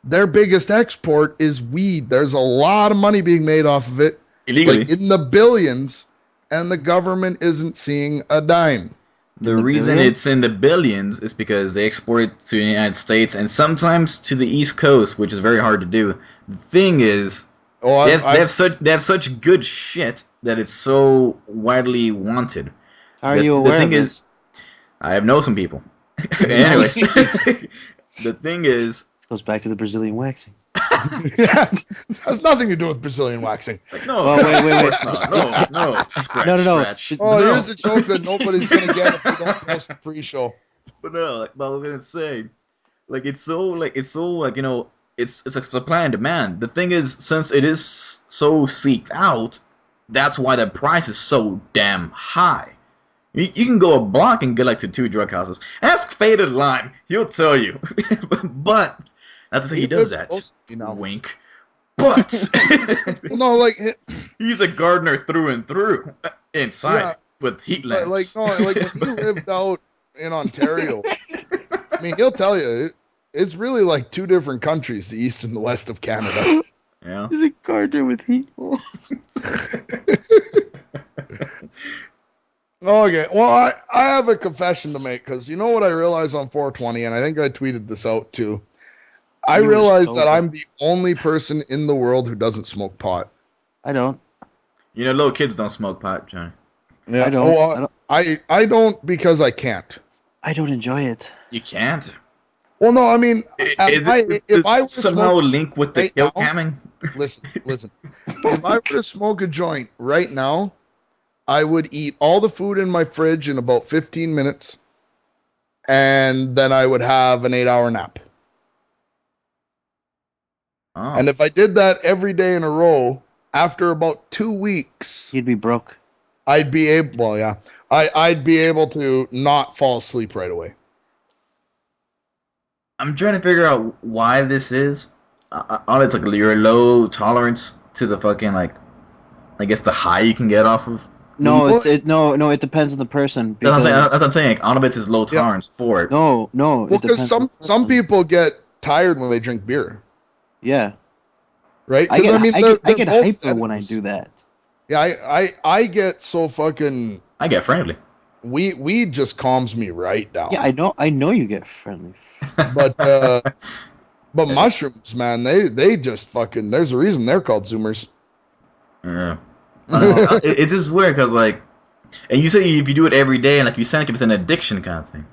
their biggest export is weed. There's a lot of money being made off of it.
Illegally.
Like in the billions, and the government isn't seeing a dime.
The reason it's in the billions is because they export it to the United States and sometimes to the East Coast, which is very hard to do. The thing is, they have such good shit that it's so widely wanted.
Are you aware
the thing
of
is, I have known some people. Anyway, the thing is,
this goes back to the Brazilian waxing.
Yeah, has nothing to do with Brazilian waxing.
Like, no,
wait.
no, scratch,
No.
scratch.
Here's a joke that nobody's gonna get if we don't post the pre-show.
But no, but I was gonna say, it's a supply and demand. The thing is, since it is so seeked out, that's why the price is so damn high. You can go a block and get like to 2 drug houses. Ask Faded Lime, he'll tell you. But not to say he does that. Wink. But
no, like
he's a gardener through and through inside with heat lamps.
Like when he lived out in Ontario, I mean, he'll tell you it's really like 2 different countries, the east and the west of Canada.
Yeah.
He's a gardener with heat.
Okay, well, I have a confession to make because you know what I realized on 420, and I think I tweeted this out too. I realized that I'm the only person in the world who doesn't smoke pot.
I don't.
You know, little kids don't smoke pot, Johnny.
Yeah,
I don't.
I don't because I can't.
I don't enjoy it.
You can't.
Well, no, I mean, if I were
somehow link with the kill camming.
Listen. If I were to smoke a joint right now, I would eat all the food in my fridge in about 15 minutes, and then I would have an 8-hour nap.
Oh.
And if I did that every day in a row, after about 2 weeks,
You'd be broke.
I'd be able. Well, yeah, I'd be able to not fall asleep right away.
I'm trying to figure out why this is. It's like your low tolerance to the fucking like, I guess the high you can get off of.
No,
Well,
no. It depends on the person.
That's what I'm saying.
Because
That's what I'm saying. Like, Onabits is low
Yeah.
tolerance for it.
no.
Well,
It
because
depends on the
some
person.
people get tired when they drink beer,
Yeah,
right?
I
'Cause,
get
they're
hyper
both
when I
sedatives.
do that.
Yeah, I get so fucking
I get friendly.
weed just calms me right down.
Yeah, I know you get friendly.
But mushrooms, man, they just fucking. There's a reason they're called Zoomers.
Yeah. I don't know. It's just weird because like, and you say if you do it every day, and like you sound like it's an addiction kind of thing.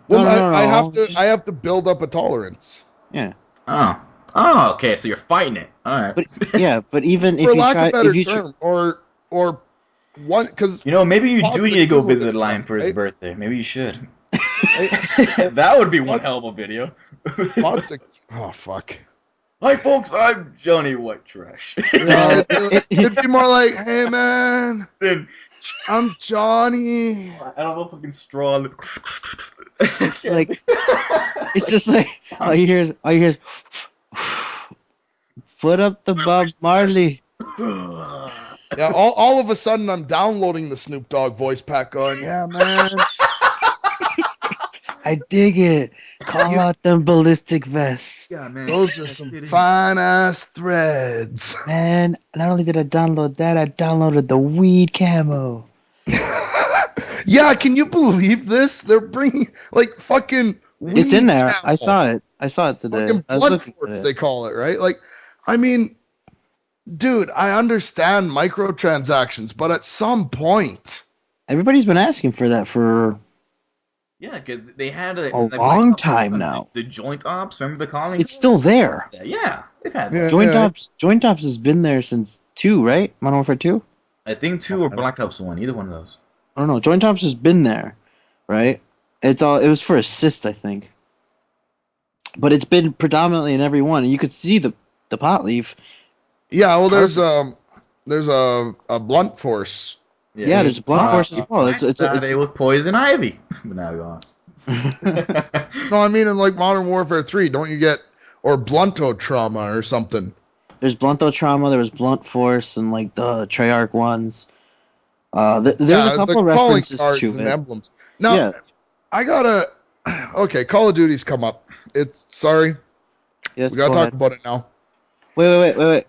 Well,
No.
I have to build up a tolerance.
Yeah,
Oh, okay. So you're fighting it. All right.
but yeah, but even if
For
you
lack
try,
of a better
if you try,
term, or one, because
You know, maybe you
Pot's
do
a
need to go
cumulative
visit Lion
term,
for his
right?
birthday. Maybe you should. That would be one hell of a video.
Pot's a, oh fuck.
Hi folks, I'm Johnny Whitetrash.
Yeah, it'd be more like, hey man,
Then
I'm Johnny.
I don't know, fucking straw.
it's like it's just like all you hear is put up the Bob Marley.
Yeah, all of a sudden I'm downloading the Snoop Dogg voice pack going, yeah man.
I dig it. Call out them ballistic vests.
Yeah, man.
Those are some fine ass threads.
Man, not only did I download that, I downloaded the weed camo.
Yeah, can you believe this? They're bringing like fucking.
It's in
weed
there.
camo.
I saw it. I saw it today.
Fucking
I was
blood
looking
force,
at
they
it.
call it, right? Like, I mean, dude, I understand microtransactions, but at some point,
Everybody's been asking for that for
Yeah, because they had it
A
in the
long
Black Ops
time
and
now.
The joint ops, remember the colony?
it's still there.
Yeah, they've had
Yeah.
that.
Joint Ops has been there since 2, right? Modern Warfare 2?
I think 2 or Black Ops 1, either one of those.
I don't know. Joint Ops has been there, right? It was for assist, I think. But it's been predominantly in every one. And you could see the pot leaf.
yeah. Well, there's a blunt force.
Yeah, there's blunt force as well. It's
it was Poison Ivy. But now gone.
No, I mean in like Modern Warfare 3, don't you get or blunto trauma or something?
there's Blunto Trauma, there was Blunt Force, and like the Treyarch ones. There's
Yeah,
a couple
the calling
references
cards
to
and
it.
emblems. Now,
Yeah.
I gotta. Okay, Call of Duty's come up. It's sorry,
Yes,
we gotta
go
talk
ahead.
about it now.
Wait.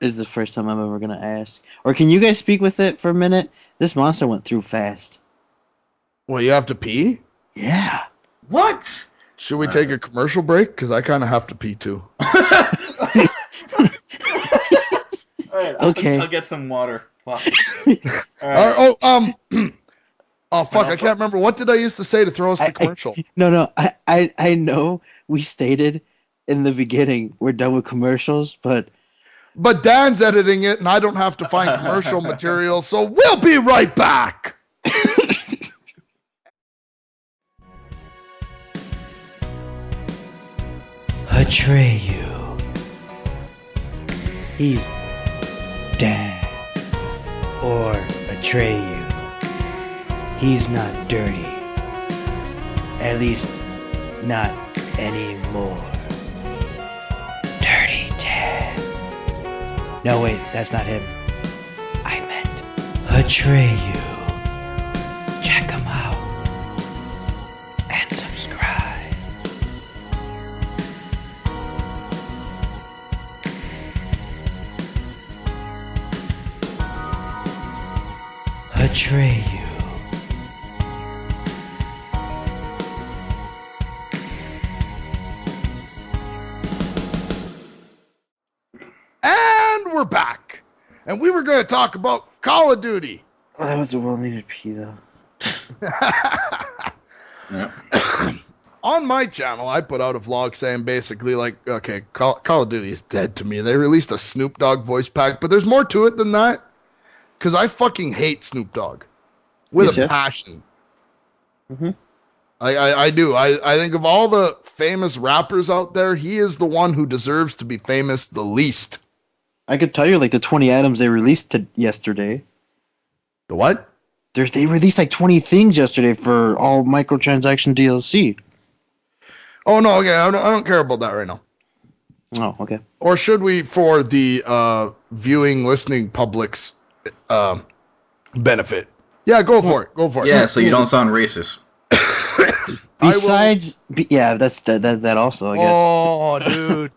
This is the first time I'm ever gonna ask. Or can you guys speak with it for a minute? This monster went through fast.
Well, you have to pee.
Yeah.
What?
Should we take a commercial break? Because I kind of have to pee too.
Alright,
Okay.
I'll get some water. Fuck.
Oh, oh, fuck! I can't remember. What did I used to say to throw us the commercial?
No. I know we stated in the beginning we're done with commercials, but
But Dan's editing it, and I don't have to find commercial material, so we'll be right back.
Atreyu. He's Dan. Or Atreyu. He's not dirty. At least, not anymore. Dirty Dan. No, wait, that's not him. I meant Atreyu. Check him out. And subscribe. Atreyu.
And we're back. And we were going to talk about Call of Duty.
that was a well-needed pee, though.
On my channel, I put out a vlog saying basically like, okay, Call of Duty is dead to me. They released a Snoop Dogg voice pack, but there's more to it than that. Because I fucking hate Snoop Dogg with
Yes,
a
yeah.
passion.
Mhm.
I do. I think of all the famous rappers out there, he is the one who deserves to be famous the least.
I could tell you like the 20 items they released yesterday.
The what?
They released like 20 things yesterday for all microtransaction DLC.
Oh no, okay, I don't care about that right now.
Oh, okay.
Or should we, for the viewing, listening public's benefit? Yeah, go for it. Go for it.
Yeah, so you don't sound racist.
Besides, yeah, that's that also, I guess.
Oh, dude.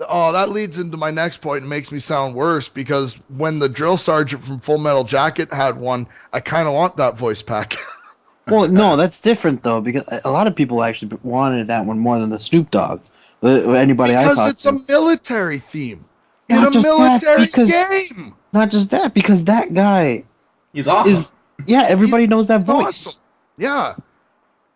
Oh, that leads into my next point and makes me sound worse because when the drill sergeant from Full Metal Jacket had one, I kind of want that voice pack.
Well, no, that's different though because a lot of people actually wanted that one more than the Snoop Dogg. Anybody I
Because
talked
it's
to.
a military theme in
Not
a
just that,
military
because-
game.
Not just that, because that guy
He's awesome.
is. Yeah, everybody
He's
knows that voice.
Awesome. Yeah.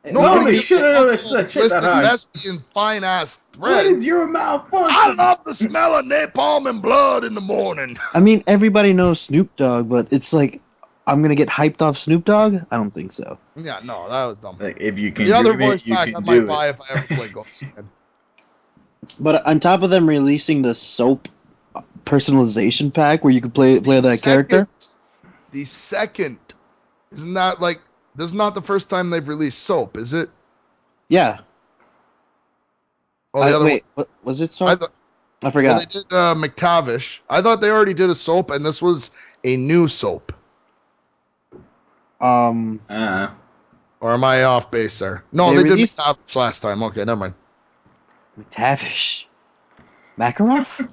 No, they
gives
shouldn't
a
know
fuck
that
about
shit that
listed
hard.
lesbian fine ass
What
threads.
is your malfunction?
I love the smell of napalm and blood in the morning.
I mean, everybody knows Snoop Dogg, but it's like, I'm gonna get hyped off Snoop Dogg? I don't think so.
Yeah, no, that was dumb.
Like, if you can
The other
do
voice
it, you
pack
can
I might
do
buy
it.
if I ever play Ghost again.
But on top of them releasing the soap personalization pack where you could play that character.
The second, isn't that like? This is not the first time they've released soap, is it?
Yeah.
Oh, the other
wait, what, was it
one.
soap? I
Well,
forgot.
they did McTavish. I thought they already did a soap, and this was a new soap.
Uh,
Or am I off base there? No,
They
they did
released-
McTavish last time. Okay, never mind.
McTavish. Makarov?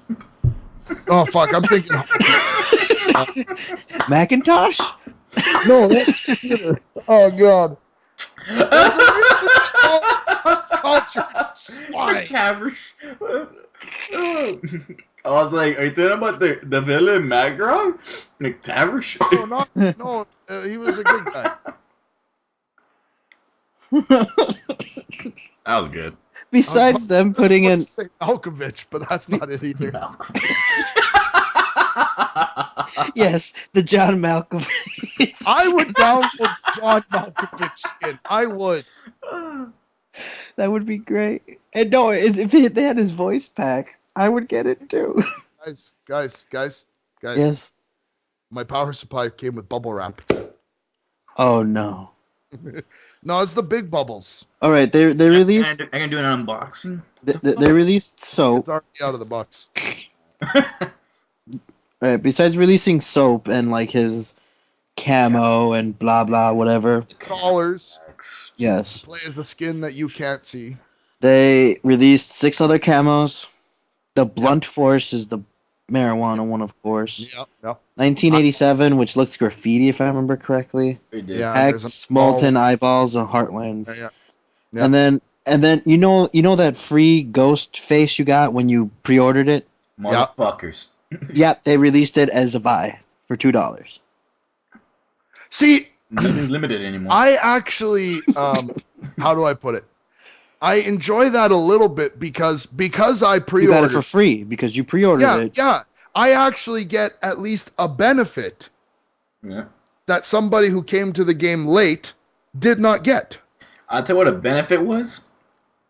Oh fuck, I'm thinking.
Macintosh?
No, that's. Oh god. That's a recent Uncultured Swine.
McTavish. I was like, are you talking about the villain Magrog? McTavish?
No, he was a good guy.
That was good.
Besides them putting in.
Say Malkovich, but that's not it either.
Yes, the John Malkovich.
I would download John Malkovich skin. I would.
That would be great. And no, if they had his voice pack, I would get it too.
Guys.
Yes.
My power supply came with bubble wrap.
Oh no.
No, it's the big bubbles.
All right, they released
I can do an unboxing.
they released soap.
It's already out of the box.
Right, besides releasing soap and like his camo and blah blah whatever.
Collars
Yes.
play as a skin that you can't see.
They released 6 other camos. The Blunt Force is the marijuana one, of course.
Yep.
1987, which looks graffiti if I remember correctly.
We did.
Yeah. there's
X,
a-
Molten Eyeballs, and Heartlands.
Yeah.
And then you know that free ghost face you got when you pre-ordered it?
Motherfuckers.
Yep, they released it as a buy for $2.
See,
Nothing's limited anymore.
I actually, how do I put it? I enjoy that a little bit because I
You
pre-ordered.
got it for free because you pre-ordered it.
Yeah. I actually get at least a benefit
Yeah.
that somebody who came to the game late did not get.
I'll tell you what a benefit was.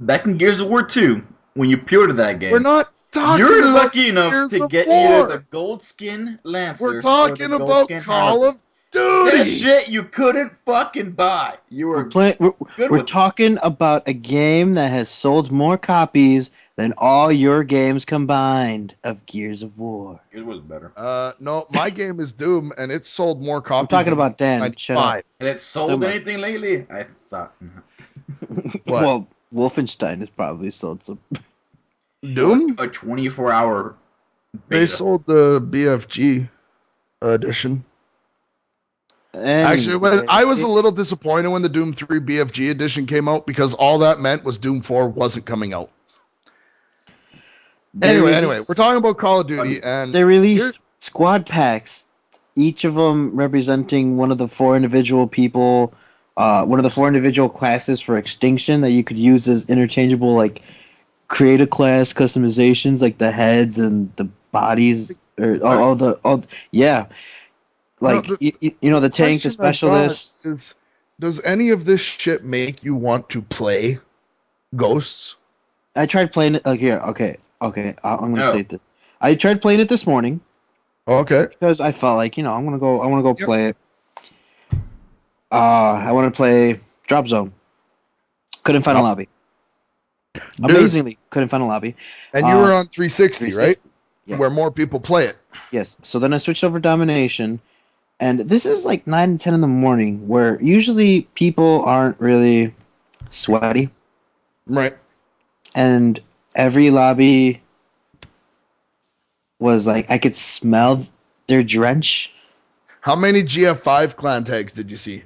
Back in Gears of War 2, when you pre-ordered that game.
We're not talking
You're
about
lucky enough
Gears
to
of
get
War.
either the gold skin Lancer.
We're
or
talking
the gold
about
skin
Call
Howitzer.
of Duty.
That shit you couldn't fucking buy. You were good
We're
with
talking about a game that has sold more copies than all your games combined of Gears of War.
it was better.
No, my game is Doom, and it's sold more copies.
I'm talking
than
about Dan. Shut up.
95.
And it sold
Somewhere.
anything lately? I thought.
What?
Well, Wolfenstein has probably sold some.
Doom?
A 24-hour.
They sold the BFG edition. Actually, I was a little disappointed when the Doom 3 BFG edition came out because all that meant was Doom 4 wasn't coming out. Anyway, we're talking about Call of Duty, and
They released squad packs, each of them representing one of the 4 individual people, one of the 4 individual classes for Extinction that you could use as interchangeable, like, create a class customizations, like the heads and the bodies, or yeah. Like,
No,
the tank, the
question I got
specialists.
is, does any of this shit make you want to play Ghosts?
I tried playing it. Okay. I'm gonna
No.
say this. I tried playing it this morning
Okay.
because I felt like I want to go
Yep.
play it. I want to play Drop Zone. Couldn't find a lobby.
Dude.
Amazingly, couldn't find a lobby.
And you were on 360, right?
Yeah.
Where more people play it.
Yes. So then I switched over to Domination, and this is like 9 and 10 in the morning, where usually people aren't really sweaty,
Right.
and every lobby was like I could smell their drench.
How many GF5 clan tags did you see?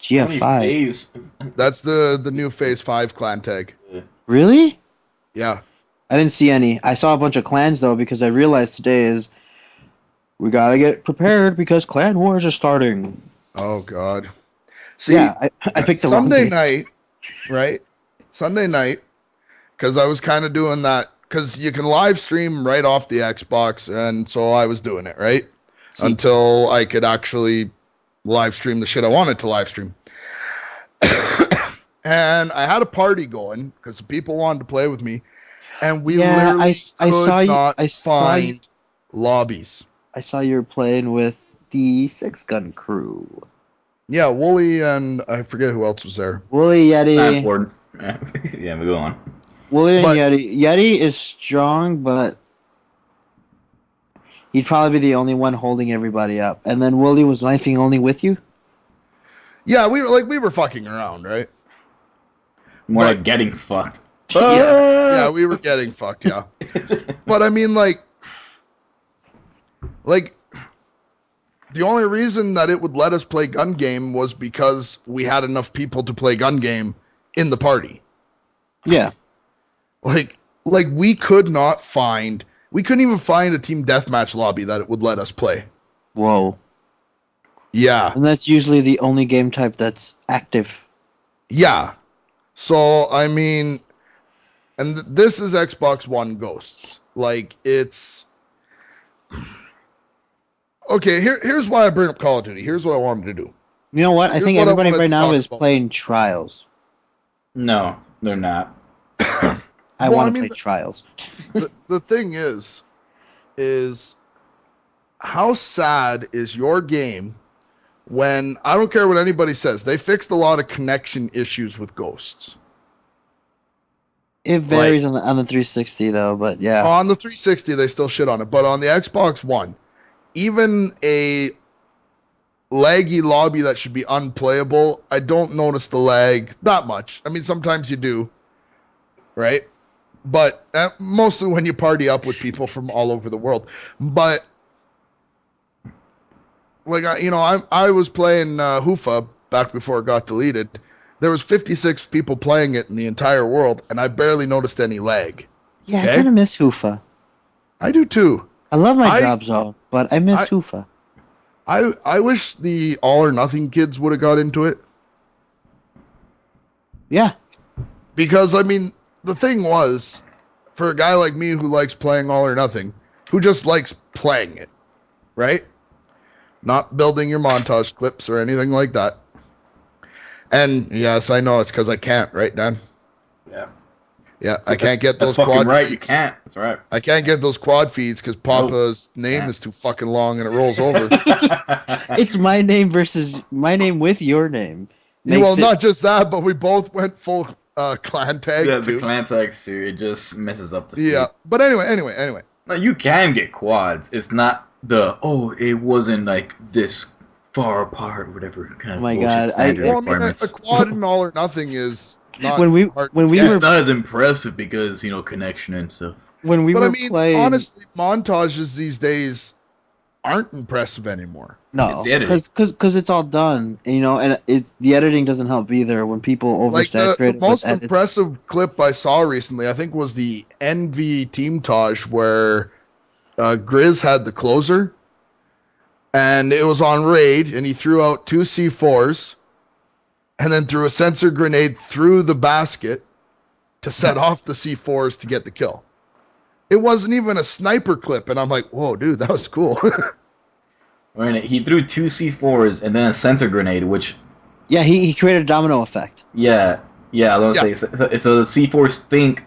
GF5.
That's the new Phase 5 clan tag.
Really?
Yeah.
I didn't see any. I saw a bunch of clans though because I realized today is we gotta get prepared because clan wars are starting.
Oh God. See,
Yeah, I picked the wrong
Sunday
day.
night, right? Sunday night, because I was kind of doing that because you can live stream right off the Xbox, and so I was doing it right until I could actually live stream the shit I wanted to live stream. And I had a party going because people wanted to play with me, and we literally could not find lobbies.
I saw you were playing with the 6-gun crew.
Yeah, Wooly and I forget who else was there.
Wooly, Yeti.
Yeah, we go on.
Wooly and
But-
Yeti. Yeti is strong, but he'd probably be the only one holding everybody up. And then Wooly was knifing only with you?
Yeah, we were fucking around, right?
More
But-
like getting fucked.
Yeah, we were getting fucked, yeah. But I mean, like, the only reason that it would let us play gun game was because we had enough people to play gun game in the party.
Yeah.
Like we couldn't even find a team deathmatch lobby that it would let us play.
Whoa.
Yeah.
And that's usually the only game type that's active.
Yeah. So, I mean, and this is Xbox One Ghosts. Like, it's... Okay, here's why I bring up Call of Duty. Here's what I wanted to do.
You know what? I
Here's
think
what I
everybody
wanna
right now
talk
is
about.
playing Trials.
No, they're not.
I
Well,
want
I
to
mean,
play Trials.
The thing is how sad is your game when, I don't care what anybody says, they fixed a lot of connection issues with Ghosts.
It varies on the 360 though, but yeah.
On the 360, they still shit on it, but on the Xbox One, even a laggy lobby that should be unplayable, I don't notice the lag that much. I mean, sometimes you do, right? But mostly when you party up with people from all over the world. But like I was playing Hoofa back before it got deleted. There was 56 people playing it in the entire world, and I barely noticed any lag.
Yeah,
Okay.
I kind of miss Hoofa.
I do too.
I love my
I-
Drop Zone, but I miss Hoofa.
I wish the All or Nothing kids would have got into it.
Yeah.
Because, I mean, the thing was, for a guy like me who likes playing All or Nothing, who just likes playing it, right? Not building your montage clips or anything like that. And yes, I know it's because I can't, right, Dan?
Yeah.
Yeah, I can't get those
That's fucking
quad
right.
feeds.
You can't. That's right.
I can't get those quad feeds because Papa's name
Can't.
is too fucking long and it rolls over.
It's my name versus my name with your name.
Yeah,
Makes
well,
it-
not just that, but we both went full clan tag
Yeah,
too.
the clan tags too. It just messes up the.
Yeah,
feed.
but anyway.
No, you can get quads. It's not it wasn't like this far apart, whatever kind of
Oh my
bullshit
God,
standard
Well, I mean,
requirements.
a quad and All or Nothing is not
When we-
hard
when
to
we
get.
It's
were-
not as impressive because connection and stuff.
when we
But
were
I mean,
playing,
honestly, montages these days aren't impressive anymore.
no,
it's the editing.
because it's all done, and it's the editing doesn't help either when people
Like the
oversaturate. it
most
with edits.
impressive clip I saw recently, I think, was the NV Team Taj where Grizz had the closer, and it was on raid, and he threw out 2 C4s, and then threw a sensor grenade through the basket to set off the C4s to get the kill. It wasn't even a sniper clip, and I'm like, whoa, dude, that was cool.
Right, he threw 2 C4s and then a sensor grenade, which
Yeah, he created a domino effect.
I was gonna say so the C4s think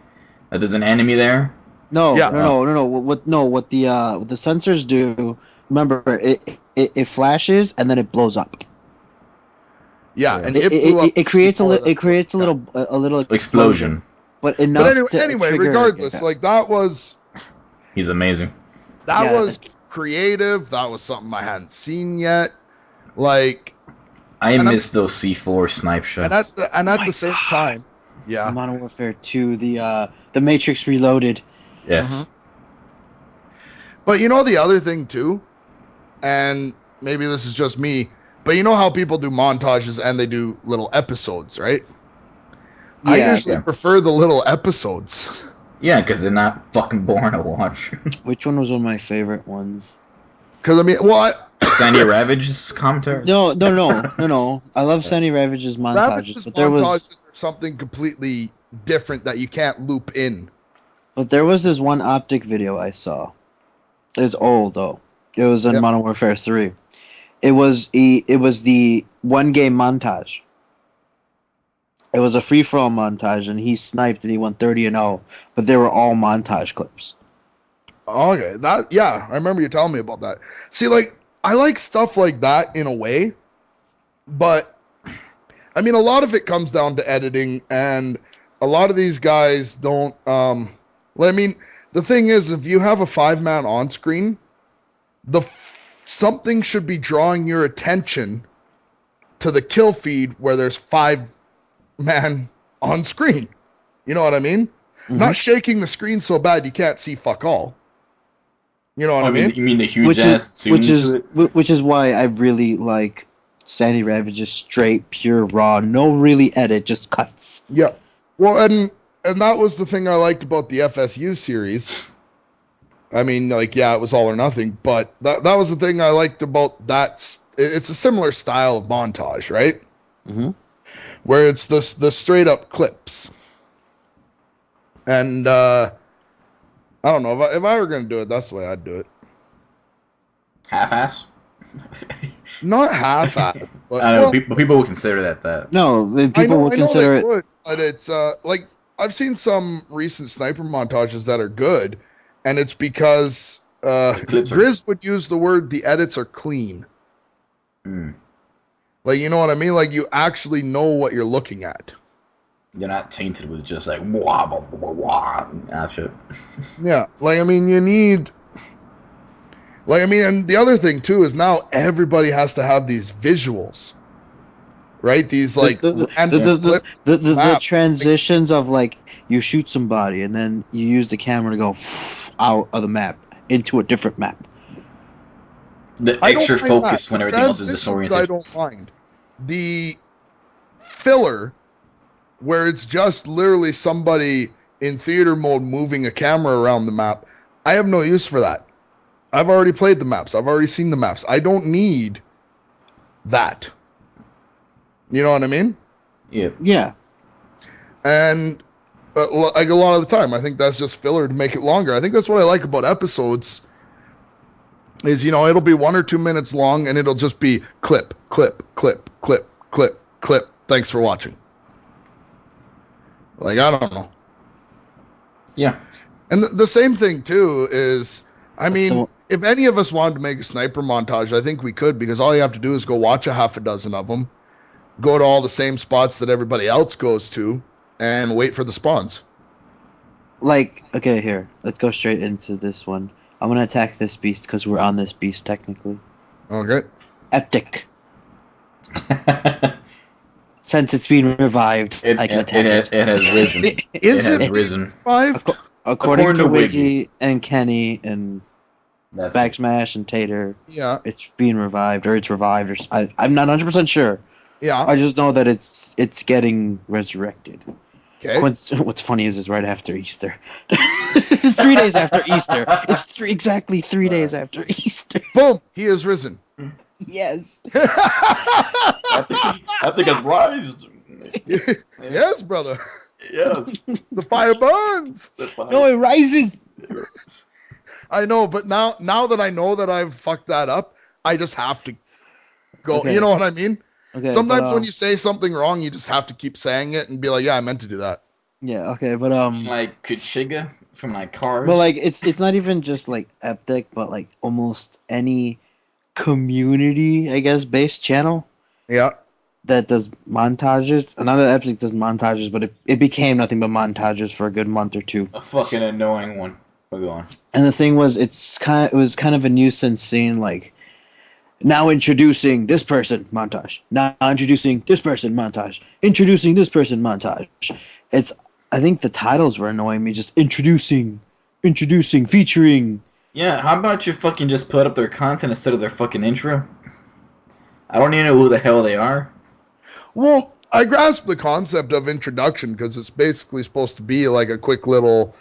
that there's an enemy there,
No,
Yeah.
no. What the sensors do? Remember, it flashes and then it blows up.
Yeah,
Yeah.
and it blew up.
It creates a
before
it creates a
yeah.
little
Explosion.
but enough
But
to
anyway,
trigger,
regardless, like that was
He's amazing.
Yeah.
creative. That was something I hadn't seen yet. Like,
I
And I'm-
miss those C4 snipe shots.
and at
my
the same
God.
time,
the
yeah.
Modern Warfare 2, the Matrix Reloaded.
Yes.
But you know the other thing too, and maybe this is just me, but you know how people do montages and they do little episodes, right? I
Yeah,
usually prefer the little episodes.
Yeah, because they're not fucking boring to watch.
Which one was one of my favorite ones?
Because I mean,
Sandy Ravage's commentary.
No. I love Sandy Ravage's montages,
Ravage's
but there
montages are something completely different that you can't loop in.
was this one optic video I saw. It's old though. It was in
Yep.
Modern Warfare 3. It was the one game montage. It was a free for all montage, and he sniped and he won 30-0. But they were all montage clips.
Okay, I remember you telling me about that. See, like, I like stuff like that in a way, but I mean, a lot of it comes down to editing, and a lot of these guys don't. I mean, the thing is, if you have a 5-man on screen, something should be drawing your attention to the kill feed where there's 5-man on screen. You know what I mean? Not shaking the screen so bad you can't see fuck all. You know what I mean?
You mean the huge ass
which is why I really like Sandy Ravage's straight, pure, raw, no really edit, just cuts.
Yeah. Well, and that was the thing I liked about the FSU series. I mean, like, yeah, it was all or nothing, but that was the thing I liked about that. It's a similar style of montage, right?
Mm-hmm.
Where it's the straight up clips. And I don't know, if I were going to do it, that's the way I'd do it.
half-ass.
Not half-ass, but
I don't know.
well,
People would consider that.
No,
I
people
know
would
they
consider it.
would, but it's like I've seen some recent sniper montages that are good, and it's because
clips are-
Grizz would use the word the edits are clean.
Mm.
Like, you know what I mean? Like, you actually know what you're looking at.
They're not tainted with just like wah wah wah wah that shit.
Yeah, like, I mean, you need. Like, I mean, and the other thing too is now everybody has to have these visuals, right? These like random clip
The
map.
transitions of like you shoot somebody and then you use the camera to go out of the map into a different map.
The
I don't
extra
mind
focus
that.
when
The
everything else is
transitions
disoriented.
I don't mind. The filler, where it's just literally somebody in theater mode moving a camera around the map, I have no use for that. I've already played the maps. I've already seen the maps. I don't need that. You know what I mean?
Yeah.
Yeah.
And like a lot of the time, I think that's just filler to make it longer. I think that's what I like about episodes is, you know, it'll be 1 or 2 minutes long and it'll just be clip, clip, clip, clip, clip, clip. Thanks for watching. Like, I don't know.
Yeah.
And the same thing, too, is, I mean,
So-
if any of us wanted to make a sniper montage, I think we could, because all you have to do is go watch a half a dozen of them, go to all the same spots that everybody else goes to, and wait for the spawns.
Like, okay, here. Let's go straight into this one. I'm gonna attack this beast because we're on this beast technically.
Okay.
Epic. Since it's been revived, I can attack it.
It has risen.
Is
it has
it
risen.
5?
According to
Wiggy.
Wiggy and Kenny and
That's
Backsmash and Tater,
Yeah.
it's being revived, or it's revived, or I'm not 100% sure.
Yeah.
I just know that it's getting resurrected.
Okay.
What's funny is it's right after Easter. It's 3 days after Easter. It's exactly 3 days after Easter.
Boom. He is risen.
Yes.
I think it's rised.
Yes, brother.
Yes.
The fire burns.
No, it rises.
I know, but now that I know that I've fucked that up, I just have to go.
Okay.
You know what I mean?
Okay.
Sometimes
but,
when you say something wrong, you just have to keep saying it and be like, yeah, I meant to do that.
Yeah, okay, but
Like Kuchiga from like Cars.
but like it's not even just like Epic, but like almost any community, I guess, based channel
Yeah.
that does montages. Not that Epic does montages, but it became nothing but montages for a good month or two.
a fucking annoying one. But go on.
And the thing was, it was kind of a nuisance seeing like, now introducing this person montage. Now introducing this person montage. Introducing this person montage. I think the titles were annoying me. Just introducing, featuring.
Yeah, how about you fucking just put up their content instead of their fucking intro? I don't even know who the hell they are.
Well, I grasp the concept of introduction because it's basically supposed to be like a quick little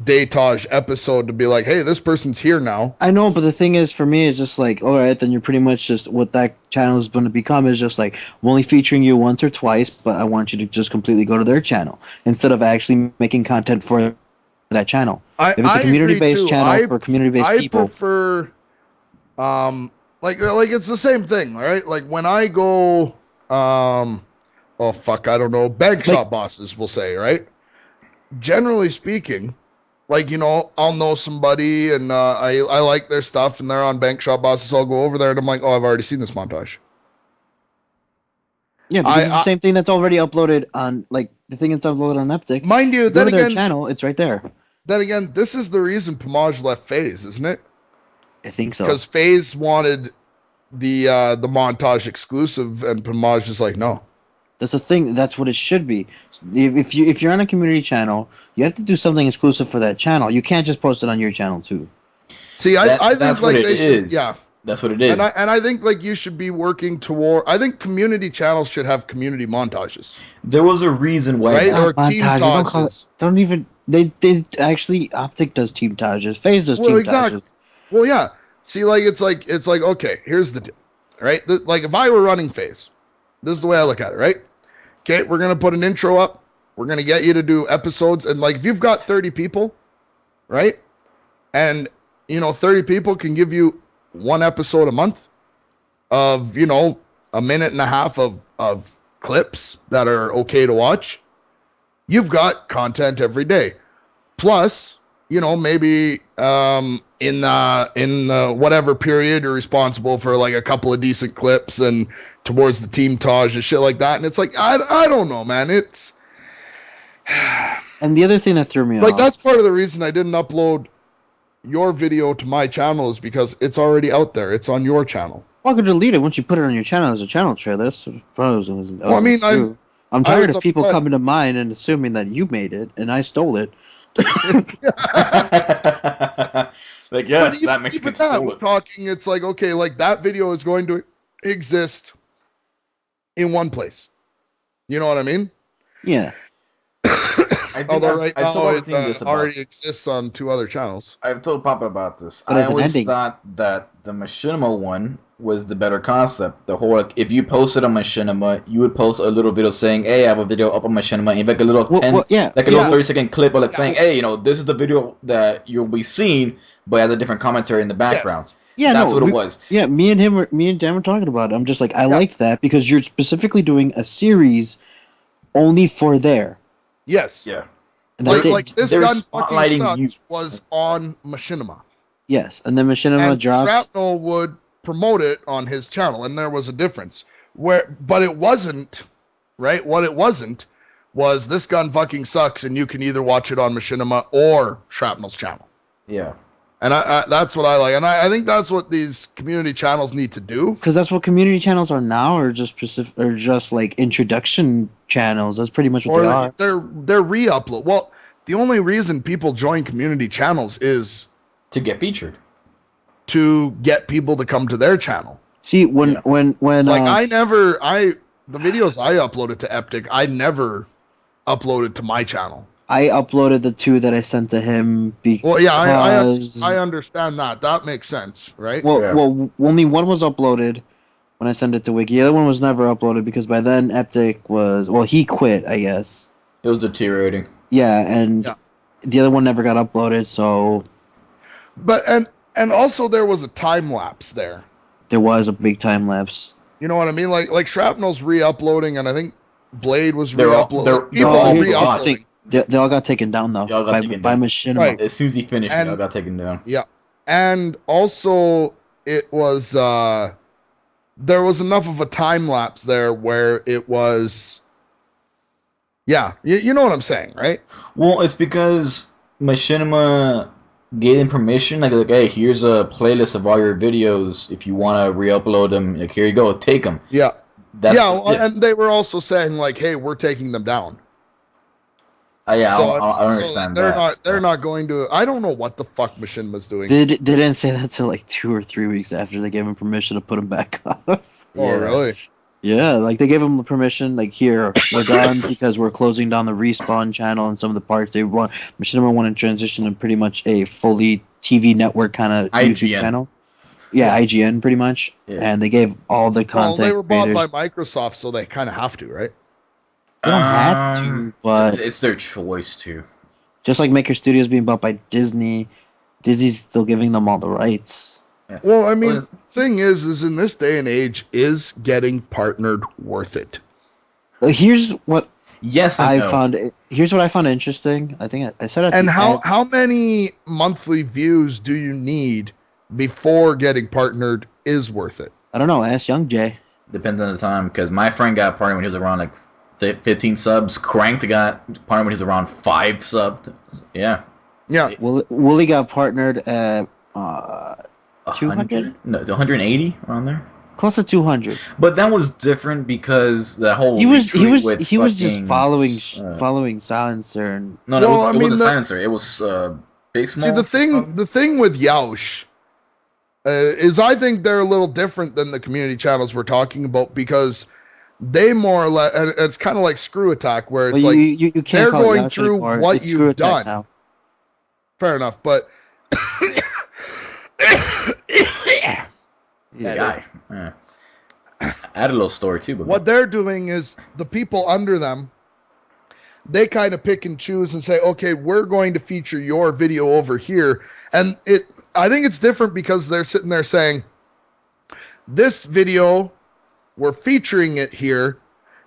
Daytage episode to be like, hey, this person's here now.
I know, but the thing is, for me, it's just like, all right, then you're pretty much just what that channel is going to become is just like, I'm only featuring you once or twice, but I want you to just completely go to their channel instead of actually making content for that channel. If it's a community-based channel for community-based people,
I prefer, like it's the same thing, right? Like when I go, oh fuck, I don't know, bank shop bosses will say, right? Generally speaking, like, you know, I'll know somebody and I like their stuff and they're on bank shop bosses. So I'll go over there and I'm like, oh, I've already seen this montage.
yeah, because it's the same thing that's already uploaded on, like, the thing that's uploaded on Epic.
Mind you,
Go
then
to their
again,
channel, it's right there.
then again, this is the reason Pomage left FaZe, isn't it?
I think so.
Because FaZe wanted the montage exclusive and Pomage is like, no.
That's the thing. That's what it should be. If you're on a community channel, you have to do something exclusive for that channel. You can't just post it on your channel too.
See, I think
that's
like
what
they
it
should,
is.
yeah.
That's what it is.
And I think like you should be working toward. I think community channels should have community montages,
There was a reason why.
right?
that-
Or team
Montages, don't call
tages.
it. Don't even. They actually Optic does team tages. FaZe does
Well,
team
exactly.
tages.
Well, yeah. See, like it's like okay. Here's the deal, right? Like if I were running FaZe, this is the way I look at it, right? Okay, we're gonna put an intro up. We're gonna get you to do episodes, and like if you've got 30 people, right? And you know, 30 people can give you one episode a month of, you know, a minute and a half of clips that are okay to watch. You've got content every day. Plus, you know, maybe in whatever period you're responsible for like a couple of decent clips and towards the team Taj and shit like that. And it's like, I don't know, man. It's
And the other thing that threw me
like,
off.
that's part of the reason I didn't upload your video to my channel is because it's already out there. It's on your channel.
Well, I could delete it once you put it on your channel as a channel trailer. That's
Well, I mean,
I'm
I
tired
was
of people
upset.
coming to mine and assuming that you made it and I stole it.
Like, yes,
But even-
that makes
even
it
that, we're
stolen.
talking, it's like, okay, like that video is going to exist in one place. You know what I mean?
Yeah.
I think
Although
I've-
right
I
now
told our
it
team this about-
already exists on 2 other channels.
I've told Papa about this.
But
I
as an
always
ending.
thought that the Machinima one was the better concept. The whole, like, if you posted on Machinima, you would post a little video saying, "Hey, I have a video up on Machinima," and like a little
Yeah.
like a little
Yeah.
30-second clip of it saying, "Hey, you know, this is the video that you'll be seeing, but has a different commentary in the background."
Yes.
Yeah,
That's
no,
what it was.
Yeah, me and Dan were talking about it. I'm just like, I like that because you're specifically doing a series only for there.
Yes.
Yeah.
And that's it.
Like this
They're
gun fucking
spotlighting
sucks
you.
was on Machinima.
Yes, and then Machinima
And
dropped.
Shrapnel would promote it on his channel, and there was a difference. But it wasn't, right? What it wasn't was this gun fucking sucks, and you can either watch it on Machinima or Shrapnel's channel.
Yeah.
And I that's what I like. And I think that's what these community channels need to do.
Because that's what community channels are now, or just like introduction channels. That's pretty much what they are.
They're re-upload. Well, the only reason people join community channels is
To get featured.
to get people to come to their channel.
See, when
Like
the
the videos I uploaded to Eptic, I never uploaded to my channel.
I uploaded the 2 that I sent to him because
Well, yeah, I understand that. That makes sense, right?
well, only one was uploaded when I sent it to Wiki. The other one was never uploaded because by then Eptic he quit, I guess.
It was deteriorating.
Yeah, and
Yeah.
the other one never got uploaded, so
But and also there was a time lapse there.
there was a big time lapse.
You know what I mean? Like Shrapnel's re-uploading, and I think Blade was
They're all-
re-uploading.
they're
People
all
are
here's the
re-uploading.
thing. They all got taken down though
They all got
by
taken
by
down.
Machinima.
Right.
As soon as he finished,
And-
they all got taken down.
Yeah. And also, it was, there was enough of a time lapse there where it was, yeah, you know what I'm saying, right?
Well, it's because Machinima gave them permission. Like, hey, here's a playlist of all your videos. If you want to re-upload them, like, here you go, take them.
Yeah.
That's,
Yeah, well, and they were also saying, like, hey, we're taking them down.
yeah,
So,
I don't
so
understand
they're
that.
They're not going to. I don't know what the fuck Machinima's doing.
They didn't say that till like 2 or 3 weeks after they gave him permission to put him back off.
Oh,
Yeah.
really?
Yeah, like they gave him permission. Like here, we're done because we're closing down the respawn channel and some of the parts they want. Machinima wanted to transition to pretty much a fully TV network kind of YouTube
IGN.
channel. Yeah, IGN pretty much.
Yeah.
And they gave all the
Well,
content
they were bought
creators.
by Microsoft, so they kind of have to, right?
They don't have to, but
it's their choice to.
just like Maker Studios being bought by Disney, Disney's still giving them all the rights.
Yeah.
Well, I mean,
Well,
the thing is in this day and age, is getting partnered worth it?
Here's what
Yes and
I
no.
found. Here's what I found interesting. I think I said it.
And how many monthly views do you need before getting partnered is worth it?
I don't know. Ask Young Jay.
Depends on the time, because my friend got partnered when he was around like 15 subs. Cranked got partnered when he was around 5 subs. Yeah.
Yeah.
Wooly got partnered at 200?
No, 180 around there.
Close to 200.
But that was different because the whole
He was
with
just
fucking,
following Silencer and
No,
Well,
it
I mean,
wasn't
the-
Silencer. It was Big Small.
See, the thing with Yaush is I think they're a little different than the community channels we're talking about because they more or less, and it's kind of like Screw Attack where it's
well,
like,
you can't
they're
call it
going
Yauch
through
anymore.
what
It's
you've
Screw Attack
done.
now.
fair enough, but
This guy. Yeah. I had a little story too, but
what they're doing is the people under them, they kind of pick and choose and say, okay, we're going to feature your video over here. And I think it's different because they're sitting there saying, this video, we're featuring it here,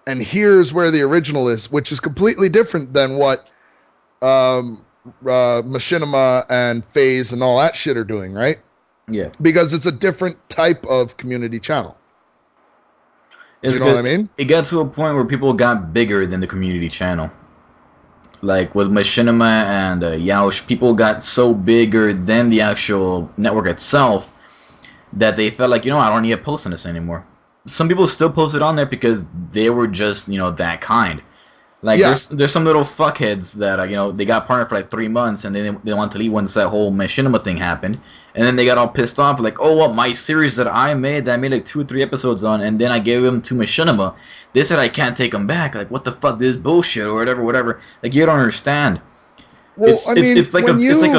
and here's where the original is, which is completely different than what Machinima and FaZe and all that shit are doing, right?
yeah,
Because it's a different type of community channel.
It's
You know what I
good.
mean?
It got to a point where people got bigger than the community channel. Like with Machinima and Yaush, people got so bigger than the actual network itself that they felt like, I don't need to post on this anymore. Some people still post it on there because they were just, that kind. Like
Yeah.
there's some little fuckheads that they got partnered for like 3 months and then they wanted to leave once that whole Machinima thing happened, and then they got all pissed off like, oh, what, my series that I made like 2 or 3 episodes on, and then I gave them to Machinima. They said I can't take them back. Like, what the fuck, this bullshit or whatever. Like, you don't understand.
Well,
It's like a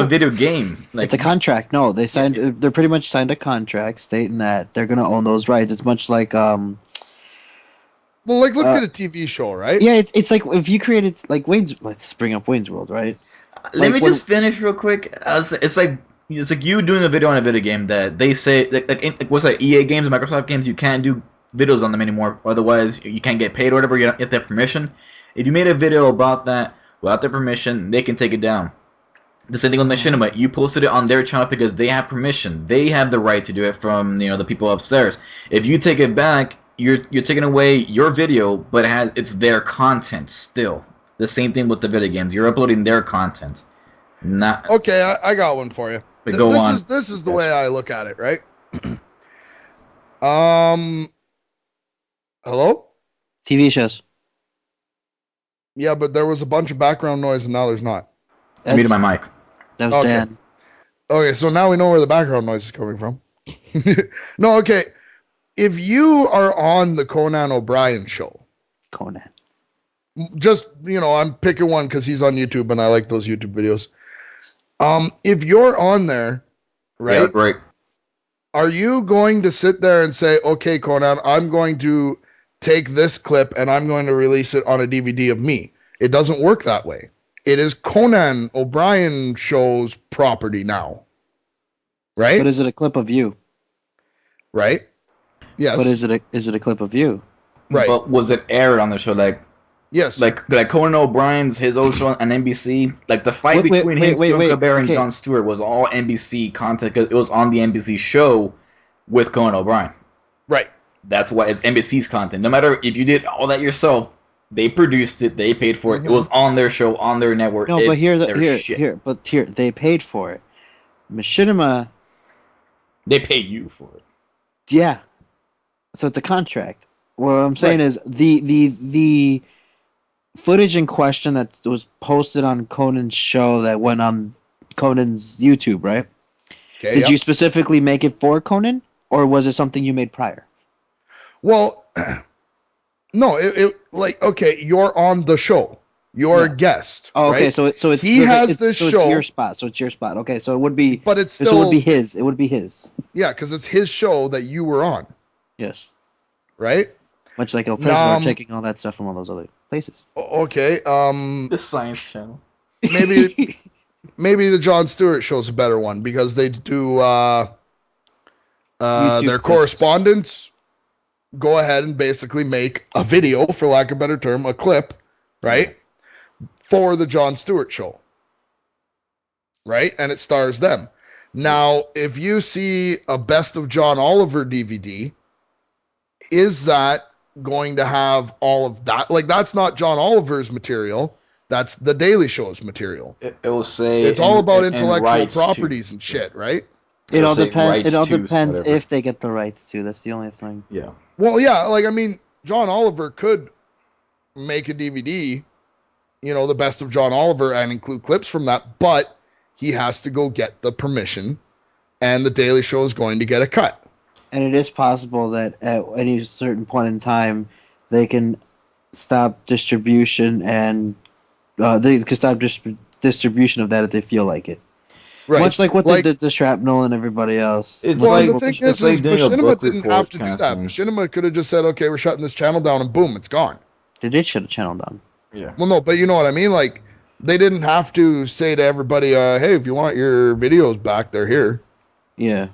video game. Like,
It's a contract. No, they signed. They're pretty much signed a contract stating that they're gonna own those rights. It's much like
Well, like, look at a TV show, right?
yeah. It's like if you created like Wayne's. Let's bring up Wayne's World, right?
Let
like
me
when-
just finish real quick. It's like you doing a video on a video game that they say like what's that, EA games and Microsoft games, you can't do videos on them anymore, otherwise you can't get paid or whatever. You have to have permission. If you made a video about that without their permission, they can take it down. The same thing with Machinima. You posted it on their channel because they have permission. They have the right to do it from the people upstairs. If you take it back, you're taking away your video, but it's their content still. The same thing with the video games. You're uploading their content. Not
Okay, I got one for you.
But go on.
This is the way I look at it, right? Hello?
TV shows.
Yeah, but there was a bunch of background noise and now there's not.
I muted
That's-
my mic.
That was
Okay.
Dan.
Okay, so now we know where the background noise is coming from. No, okay. If you are on the Conan O'Brien show,
Conan.
just, I'm picking one because he's on YouTube and I like those YouTube videos. If you're on there, right?
Yeah, right.
Are you going to sit there and say, okay, Conan, I'm going to take this clip and I'm going to release it on a DVD of me? It doesn't work that way. It is Conan O'Brien show's property now. Right?
But is it a clip of you?
Right? Yes.
But is it a clip of you?
Right.
But was it aired on the show? Like,
Yes.
Like Conan O'Brien's his old show on NBC. Like the fight between him, Stephen Colbert, and Jon Stewart was all NBC content because it was on the NBC show with Conan O'Brien.
Right.
That's why it's NBC's content. No matter if you did all that yourself, they produced it, they paid for it. It was on their show, on their network.
No, but here they paid for it. Machinima,
they paid you for it.
Yeah. So it's a contract. What I'm saying is the footage in question that was posted on Conan's show that went on Conan's YouTube, right?
Okay,
Did you specifically make it for Conan, or was it something you made prior?
Well, no, it like, okay, you're on the show. You're a guest.
Oh, okay,
right?
so it's
he has this show.
It's your spot. So it's your spot. Okay, so it would be.
But it's still.
So it would be his. It would be his.
Yeah, because it's his show that you were on.
Yes.
Right.
Much like El President taking all that stuff from all those other places.
Okay.
The Science Channel.
Maybe the Jon Stewart show's a better one because they do their
clips.
correspondents go ahead and basically make a video, for lack of a better term, a clip, right, for the Jon Stewart show, right, and it stars them. Now, if you see a Best of John Oliver DVD, is that going to have all of that? Like, that's not John Oliver's material. That's the Daily Show's material.
It will say
it's all about intellectual properties and shit, right?
It all depends. It all depends if they get the rights to. That's the only thing.
Yeah.
Well, yeah, like, I mean, John Oliver could make a DVD, you know, the Best of John Oliver, and include clips from that, but he has to go get the permission, and the Daily Show is going to get a cut.
And it is possible that at any certain point in time, they can stop distribution, and they can stop distribution of that if they feel like it.
Right.
Much like what they did to Shrapnel and everybody else.
It's
Well,
like,
the thing
it's
is
like doing a
Machinima
book
didn't
report
have to do
kind of
that.
thing.
Machinima could have just said, okay, we're shutting this channel down, and boom, it's gone.
They did shut a channel down.
Yeah.
Well, no, but you know what I mean? Like, they didn't have to say to everybody, hey, if you want your videos back, they're here.
Yeah.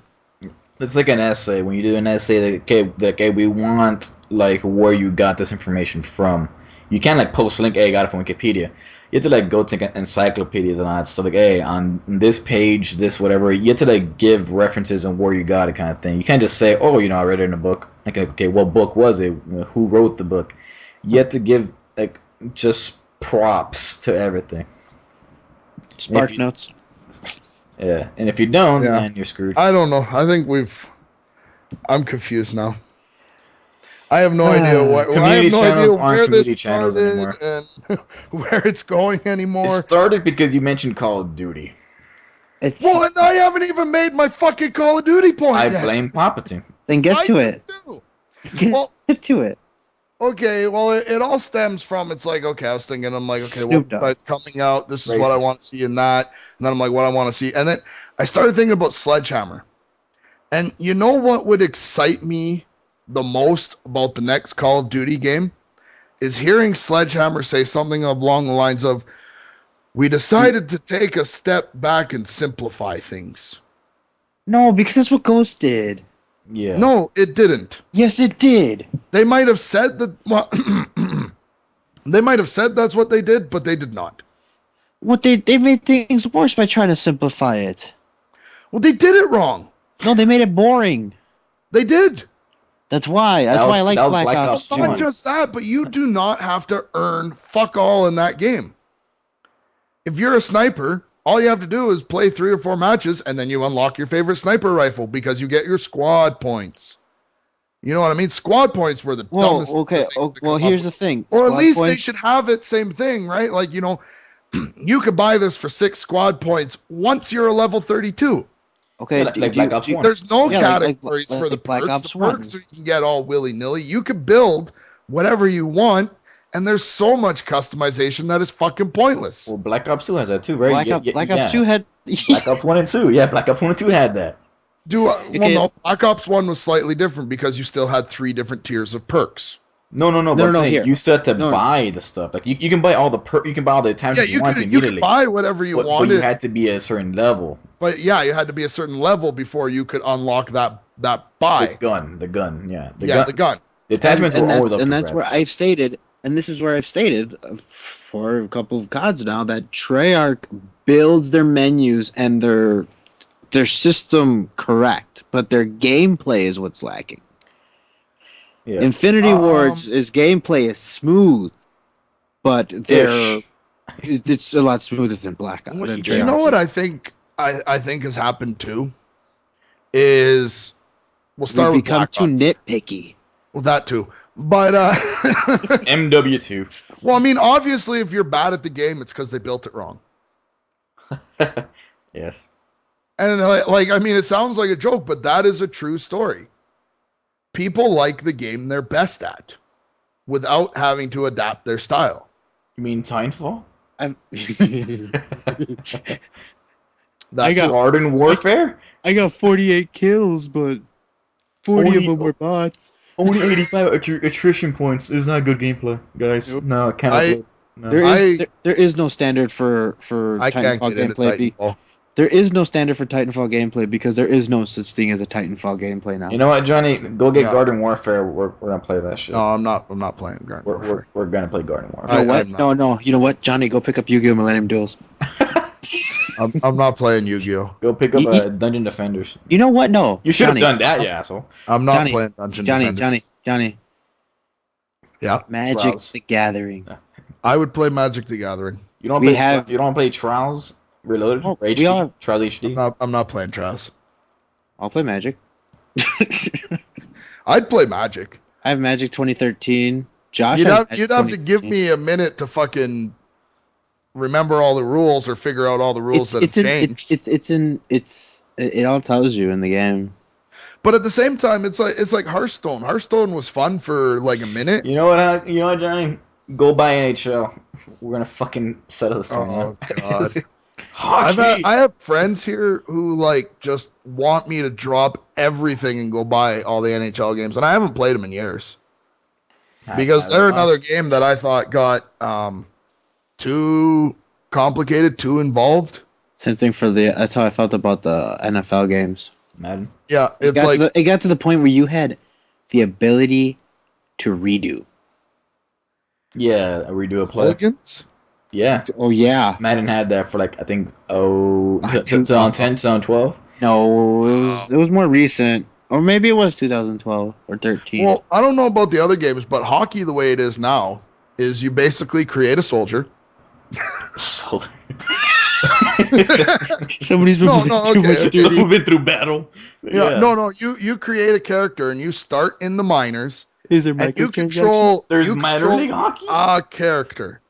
It's like an essay. When you do an essay, okay, we want, like, where you got this information from. You can't, like, post a link, hey, I got it from Wikipedia. You have to, like, go to encyclopedias and all that stuff. Like, hey, on this page, this, whatever. You have to, like, give references on where you got it kind of thing. You can't just say, oh, you know, I read it in a book. Like, okay, what book was it? Who wrote the book? You have to give, like, just props to everything.
Spark notes.
Yeah, and if you don't, then you're screwed.
I don't know. I think I'm confused now. I have no idea what. I have no idea where this started and where it's going anymore.
It started because you mentioned Call of Duty.
Well, and I haven't even made my fucking Call of Duty point
I
yet.
blame Palpatine.
Then get to it. Get to it.
Okay, well, it all stems from, it's like, okay, I was thinking, I'm like, okay, what's coming out? This is what I want to see in that. And then I'm like, what I want to see. And then I started thinking about Sledgehammer. And you know what would excite me the most about the next Call of Duty game? Is hearing Sledgehammer say something along the lines of, we decided to take a step back and simplify things.
No, because that's what Ghost did.
Yeah.
No, it didn't.
Yes, it did.
They might have said that. Well, they might have said that's what they did, but they did not.
What they made things worse by trying to simplify it.
Well, they did it wrong.
No, they made it boring.
They did.
That's why. That's why I like Black Ops 2.
Not just that, but you do not have to earn fuck all in that game. If you're a sniper, all you have to do is play 3 or 4 matches, and then you unlock your favorite sniper rifle because you get your squad points. You know what I mean? Squad points were the dumbest.
Okay. Well, here's the thing.
Or at least
points,
they should have it. Same thing, right? Like, you know, you could buy this for 6 squad points once you're a level 32.
Okay.
Like Black Ops 1.
There's no categories for the
Black
perks.
Ops
The
1.
perks you can get all willy-nilly. You could build whatever you want, and there's so much customization that is fucking pointless.
Well, Black Ops 2 has that too, right?
Black Ops 2 had...
Black Ops 1 and 2. Yeah, Black Ops 1 and 2 had that.
Well, no, Black Ops 1 was slightly different because you still had 3 different tiers of perks.
No. But I'm saying you still have to buy the stuff. Like you can buy all the you can buy all the attachments you want immediately.
You could buy whatever you wanted.
But you had to be at a certain level.
But yeah, you had to be a certain level before you could unlock that buy.
The gun, yeah.
The gun.
The attachments were always up
and
for
that's
grabs.
where I've stated,
and this is where I've stated for a couple of CODs now that Treyarch builds their menus and their system correct, but their gameplay is what's lacking.
Yeah.
Infinity Ward's gameplay is smooth, but it's a lot smoother than Blackout. Than
You know what I think has happened too is we'll start
We've
with
become
Black
too
Ops.
nitpicky.
Well, that too, but
MW2.
well, I mean, obviously, if you're bad at the game, it's because they built it wrong.
Yes.
And like, I mean, it sounds like a joke, but that is a true story. People like the game they're best at, without having to adapt their style.
You mean Titanfall?
That's
got-
Garden Warfare?
I got 48 kills, but 40
of them
were bots.
Only 85 attrition points is not good gameplay, guys.
Nope.
No, it cannot. No.
There is no standard for
I can't
Titanfall
get into
gameplay.
Titanfall.
There is no standard for Titanfall gameplay because there is no such thing as a Titanfall gameplay now.
You know what, Johnny? Go get
Yeah.
Garden Warfare. We're gonna play that shit.
No, I'm not playing Garden Warfare.
We're gonna play Garden Warfare.
You know what?
I'm not.
No. You know what, Johnny? Go pick up Yu-Gi-Oh! Millennium Duels.
I'm not playing Yu-Gi-Oh.
Go pick up
You-
Dungeon Defenders.
You know what? No.
You should have
Johnny,
done that, you asshole.
I'm not
Johnny,
playing Dungeon Defenders.
Johnny.
Yeah,
Magic
Trials.
the Gathering.
I would play Magic the Gathering.
You don't
We
play.
have-
You don't play Trials Reloaded.
Oh,
or
we
HD.
all-
Trial HD.
I'm not playing Trash.
I'll play Magic.
I'd play Magic.
I have Magic 2013. Josh,
You'd
has
have,
Magic
you'd have to give
2013.
me a minute to fucking remember all the rules or figure out all the rules that have changed.
It all tells you in the game.
But at the same time, it's like Hearthstone. Hearthstone was fun for like a minute.
You know what? You know what, Johnny? Go buy NHL. We're gonna fucking settle this right
Oh
now.
god.
Hockey.
I have friends here who like just want me to drop everything and go buy all the NHL games, and I haven't played them in years because they're another game that I thought got too complicated, too involved.
Same thing for that's how I felt about the NFL games.
Madden.
Yeah,
It
it's
got,
like
it got to the point where you had the ability to redo.
Yeah, a redo a play.
Pelicans.
Yeah,
Oh yeah.
Madden had that for like I think 2010, 2012.
No, it was more recent, or maybe it was 2012 or 13.
Well, I don't know about the other games, but hockey, the way it is now, is you basically create a soldier.
So
Somebody's
No, okay.
been through battle.
Yeah, no, you create a character and you start in the minors
Is there
and you control.
There's
you
minor
control
league hockey.
a character.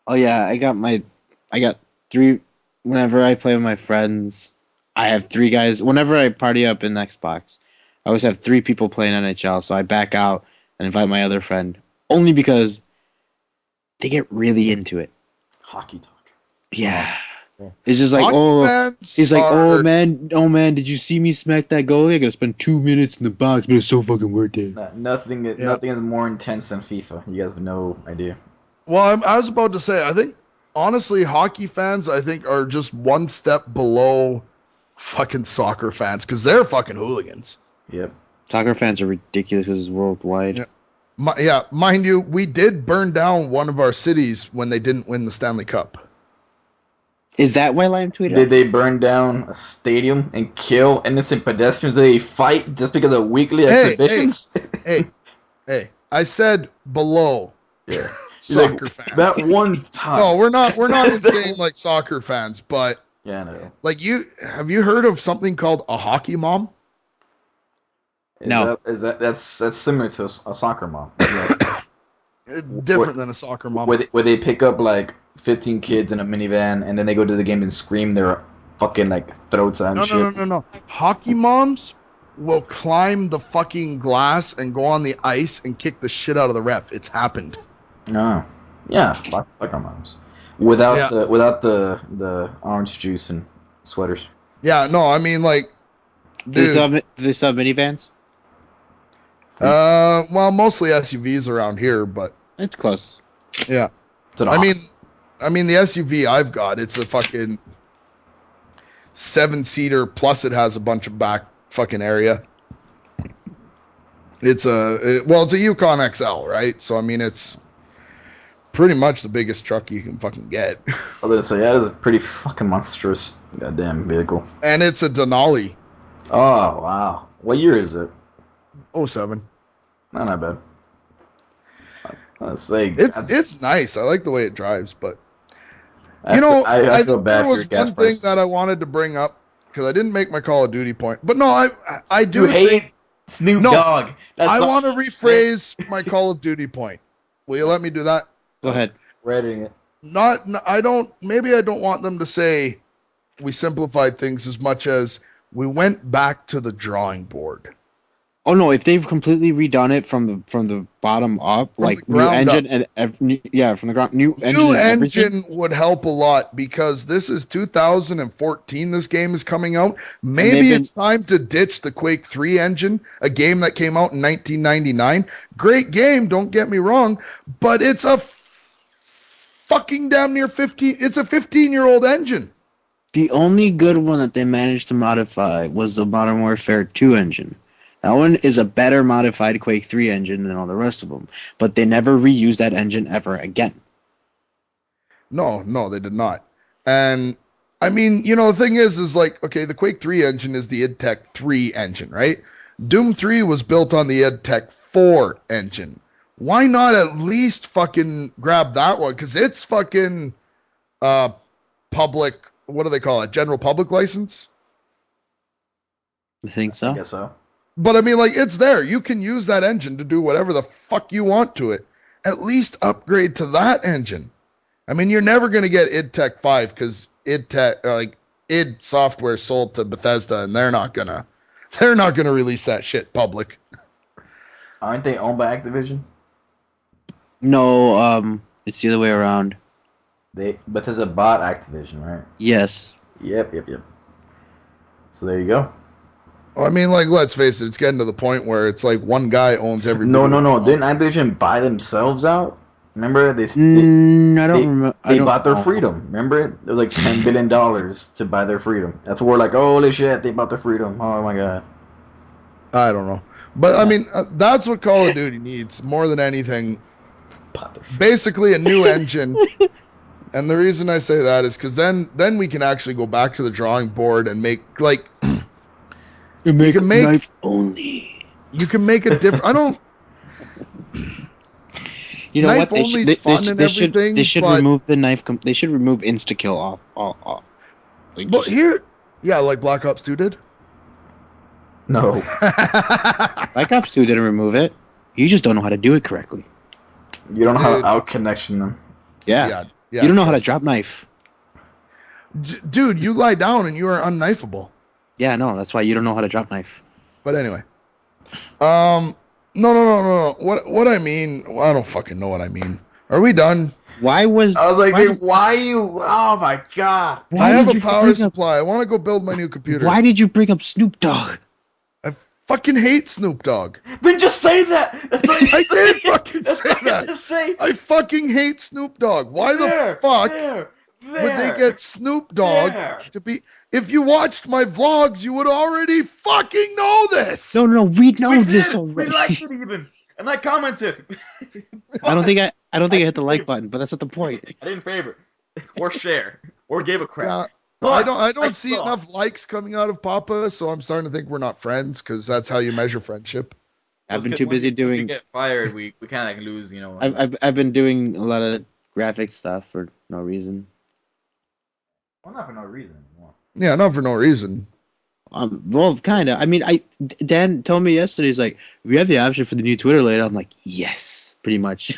Oh yeah, I got three. Whenever I play with my friends, I have three guys. Whenever I party up in Xbox, I always have three people playing NHL. So I back out and invite my other friend, only because they get really into it.
Hockey talk.
Yeah,
Yeah.
it's just like
Hockey fans
he's like,
are-
oh man, did you see me smack that goalie? I gotta spend 2 minutes in the box, but it's so fucking worth it.
Nothing is more intense than FIFA. You guys have no idea.
Well, I was about to say, I think honestly, hockey fans, I think, are just one step below fucking soccer fans because they're fucking hooligans.
Yep.
Soccer fans are ridiculous because it's worldwide.
Yeah. Mind you, we did burn down one of our cities when they didn't win the Stanley Cup.
Is that why Liam tweeted?
Did they burn down a stadium and kill innocent pedestrians? Did they fight just because of weekly
Hey,
exhibitions?
Hey, I said below
Yeah.
soccer
Like,
fans.
that one time.
No, we're not insane like soccer fans, but
Yeah, I know.
like have you heard of something called a hockey mom?
No.
That's similar to a soccer mom.
Different than a soccer mom.
Where they pick up like 15 kids in a minivan and then they go to the game and scream their fucking like throats out and shit.
No. Hockey moms will climb the fucking glass and go on the ice and kick the shit out of the ref. It's happened.
No. Yeah, soccer moms. Without
Yeah.
the orange juice and sweaters.
Yeah, no, I mean like,
Do
dude.
they still have minivans?
Well, mostly SUVs around here, but
It's close.
yeah.
It's an
I
ox.
mean the SUV I've got, it's a fucking 7-seater plus it has a bunch of back fucking area. It's a Yukon XL, right? So I mean, it's pretty much the biggest truck you can fucking get.
I was gonna say that is a pretty fucking monstrous goddamn vehicle.
And it's a Denali.
Oh wow, what year is it?
07.
Not bad. Let's say
It's nice. I like the way it drives, but
I
I
feel
think
bad
there
for
was
your gas
one thing
price.
that I wanted to bring up because I didn't make my Call of Duty point. But no, I do
You hate
think
Snoop
No,
Dogg. That's
I
not-
want to rephrase my Call of Duty point. Will you let me do that?
Go ahead.
We're editing it.
Maybe I don't want them to say we simplified things as much as we went back to the drawing board.
Oh no! If they've completely redone it from the bottom up,
From
like
the
new
ground
engine and from the ground, new engine.
New
and everything.
engine would help a lot because this is 2014. This game is coming out. Maybe it's time to ditch the Quake 3 engine, a game that came out in 1999. Great game, don't get me wrong, but it's a fucking damn near 15. It's a 15-year-old engine.
The only good one that they managed to modify was the Modern Warfare 2 engine. That one is a better modified Quake 3 engine than all the rest of them, but they never reused that engine ever again.
No, they did not. And I mean, the thing is like, okay, the Quake 3 engine is the IdTech 3 engine, right? Doom 3 was built on the IdTech 4 engine. Why not at least fucking grab that one? Because it's fucking public, what do they call it? General public license?
You think so?
I guess so.
But I mean, like, it's there. You can use that engine to do whatever the fuck you want to it. At least upgrade to that engine. I mean, you're never going to get IdTech 5 because id Software sold to Bethesda and they're not gonna release that shit public.
Aren't they owned by Activision?
No, it's the other way around.
Bethesda bought Activision, right?
Yes.
Yep. So there you go.
I mean, like, let's face it, it's getting to the point where it's like one guy owns every.
No. Didn't Activision buy themselves out? Remember
I don't remember.
They bought their freedom. Remember it? It was like $10 billion to buy their freedom. That's what we're like, holy shit, they bought their freedom. Oh my god.
I don't know, but I mean, that's what Call of Duty needs more than anything. Basically, a new engine. And the reason I say that is because then we can actually go back to the drawing board and make like. You can make
knife only.
You can make a different. I don't.
You know
Knife
what? They should
but-
remove the knife. They should remove insta kill off. Like,
But
just-
here, yeah, like Black Ops 2 did.
No.
Black Ops 2 didn't remove it. You just don't know how to do it correctly.
You don't know how
Dude.
to out connection them.
Yeah.
Yeah.
You don't know how to drop knife.
Dude, you lie down and you are unknifeable.
Yeah, no, that's why you don't know how to drop knife.
But anyway, no. What I mean, I don't fucking know what I mean. Are we done?
Why was
I was like,
why,
dude, why you? Oh my god.
why
I have
did
a
you
power
bring up,
supply. I want to go build my new computer.
Why did you bring up Snoop Dogg?
I fucking hate Snoop Dogg.
Then just say that. That's all you
I
say.
did fucking
That's
say
all you
that.
Just say.
I fucking hate Snoop Dogg. Why the fuck would they get Snoop Dogg to be? If you watched my vlogs, you would already fucking know this.
No, we know
We
this
did.
already.
We liked it even, and I commented.
I don't think I hit the like button, but that's not the point.
I didn't favor, or share, or gave a crap.
Yeah,
But
I don't see
saw.
enough likes coming out of Papa, so I'm starting to think we're not friends because that's how you measure friendship.
I've been too busy
Once
doing.
you get fired, we kind of like lose, you know.
I've been doing a lot of graphic stuff for no reason.
Well, not for no reason.
Yeah, not for no reason.
Well, kind of. I mean, Dan told me yesterday. He's like, "We have the option for the new Twitter later." I'm like, "Yes, pretty much."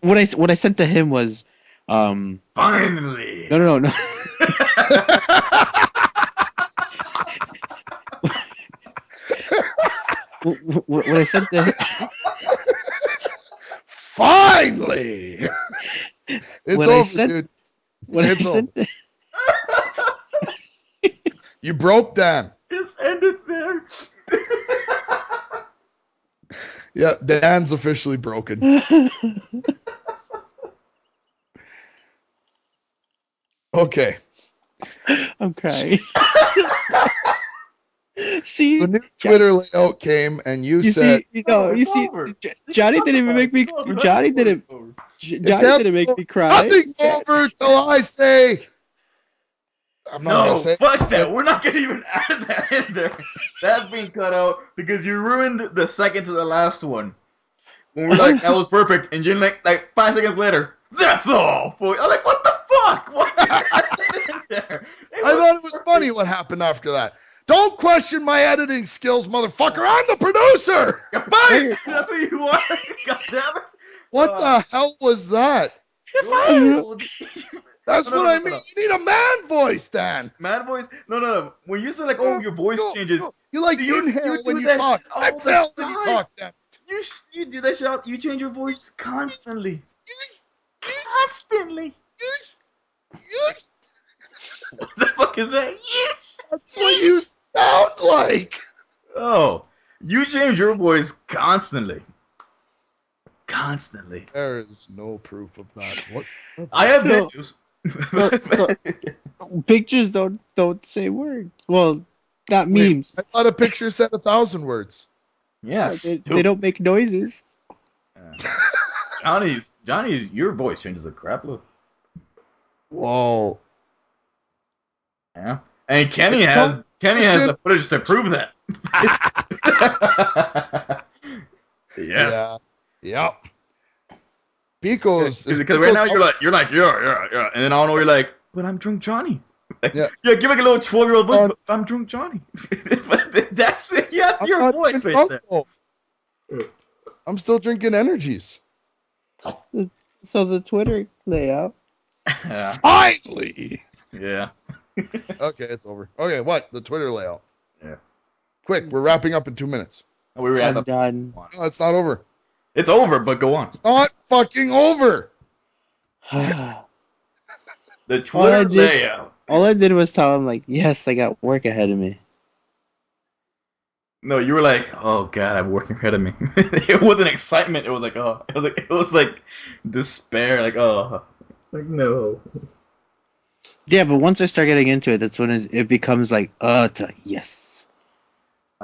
What I sent to him was,
Finally.
no. What I sent to him,
Finally, it's
What I
over,
said-
dude.
what I
It's
sent,
You broke Dan.
Just end it there.
Yeah, Dan's officially broken. Okay.
I'm crying. See,
The new Twitter layout came, and you said,
Johnny didn't even make me. Johnny didn't. Johnny didn't make me cry.
nothing's over till I say. I'm not gonna
No,
say.
fuck that. We're not gonna even add that in there. That's being cut out because you ruined the second to the last one. When we're like, that was perfect, and you're like 5 seconds later, that's all. Boy, I'm like, what the fuck? What did you add that in there?
I thought it was funny what happened after that. Don't question my editing skills, motherfucker. I'm the producer.
You're fired. That's what you are. God damn it.
What the hell was that?
You're fired.
That's
No,
what
no,
I
no,
mean.
no.
You need a man voice, Dan.
Man voice? No. When you say like, oh, your voice changes.
You like
You
inhale
do
when you
that
talk.
shit all the
Exhale when you
time.
talk, Dan.
You do that shit. You change your voice constantly. Constantly. What the fuck is that?
That's what you sound like.
Oh, you change your voice constantly. Constantly.
There is no proof of that. What?
I have
So-
videos.
Pictures don't say words. Well, not memes.
I thought a picture said 1,000 words.
Yes.
They don't make noises.
Johnny's, your voice changes a crap load.
Whoa.
Yeah. And Kenny has the footage to prove that. Yes.
Yeah. Yep. Pico's
Because right now you're like yeah, and then I don't know, you're like, but I'm drunk Johnny.
Yeah.
Give like a little 12-year-old voice, but I'm drunk Johnny. That's it. Yeah, that's your voice right there.
I'm still drinking energies.
So the Twitter layout.
Yeah.
Finally.
Yeah.
Okay, it's over. Okay, what? The Twitter layout.
Yeah.
Quick, we're wrapping up in 2 minutes.
We were at
I'm
the.
done.
No, it's not over.
It's over, but go on.
It's not fucking over.
The
All I
Twitter
did-
layout.
All I did was tell him like, yes, I got work ahead of me.
No, you were like, oh god, I'm working ahead of me. It wasn't excitement. It was like, oh, it was like despair. Like, oh, like no.
Yeah, but once I start getting into it, that's when it becomes like, yes.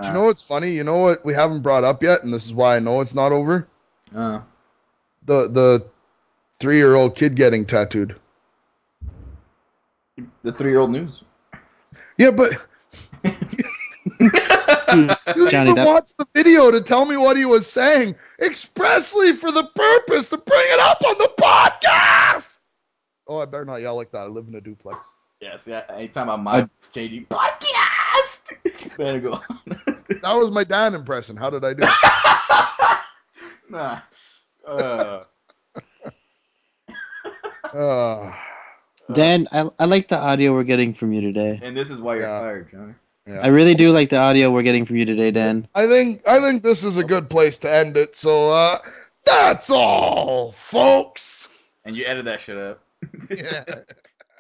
Do you know what's funny? You know what we haven't brought up yet, and this is why I know it's not over? The 3-year-old kid getting tattooed.
The 3-year-old news.
Yeah, but you
Johnny,
even watched the video to tell me what he was saying expressly for the purpose to bring it up on the podcast. Oh, I better not yell like that. I live in a duplex.
Yes, yeah. Anytime I'm my changing podcast. Better go on.
That was my Dan impression. How did I do?
Nice.
Dan, I like the audio we're getting from you today.
And this is why you're
Yeah.
fired, Johnny.
I really do like the audio we're getting from you today, Dan.
I think this is a good place to end it. So that's all, folks.
And you edit that shit up.
Yeah.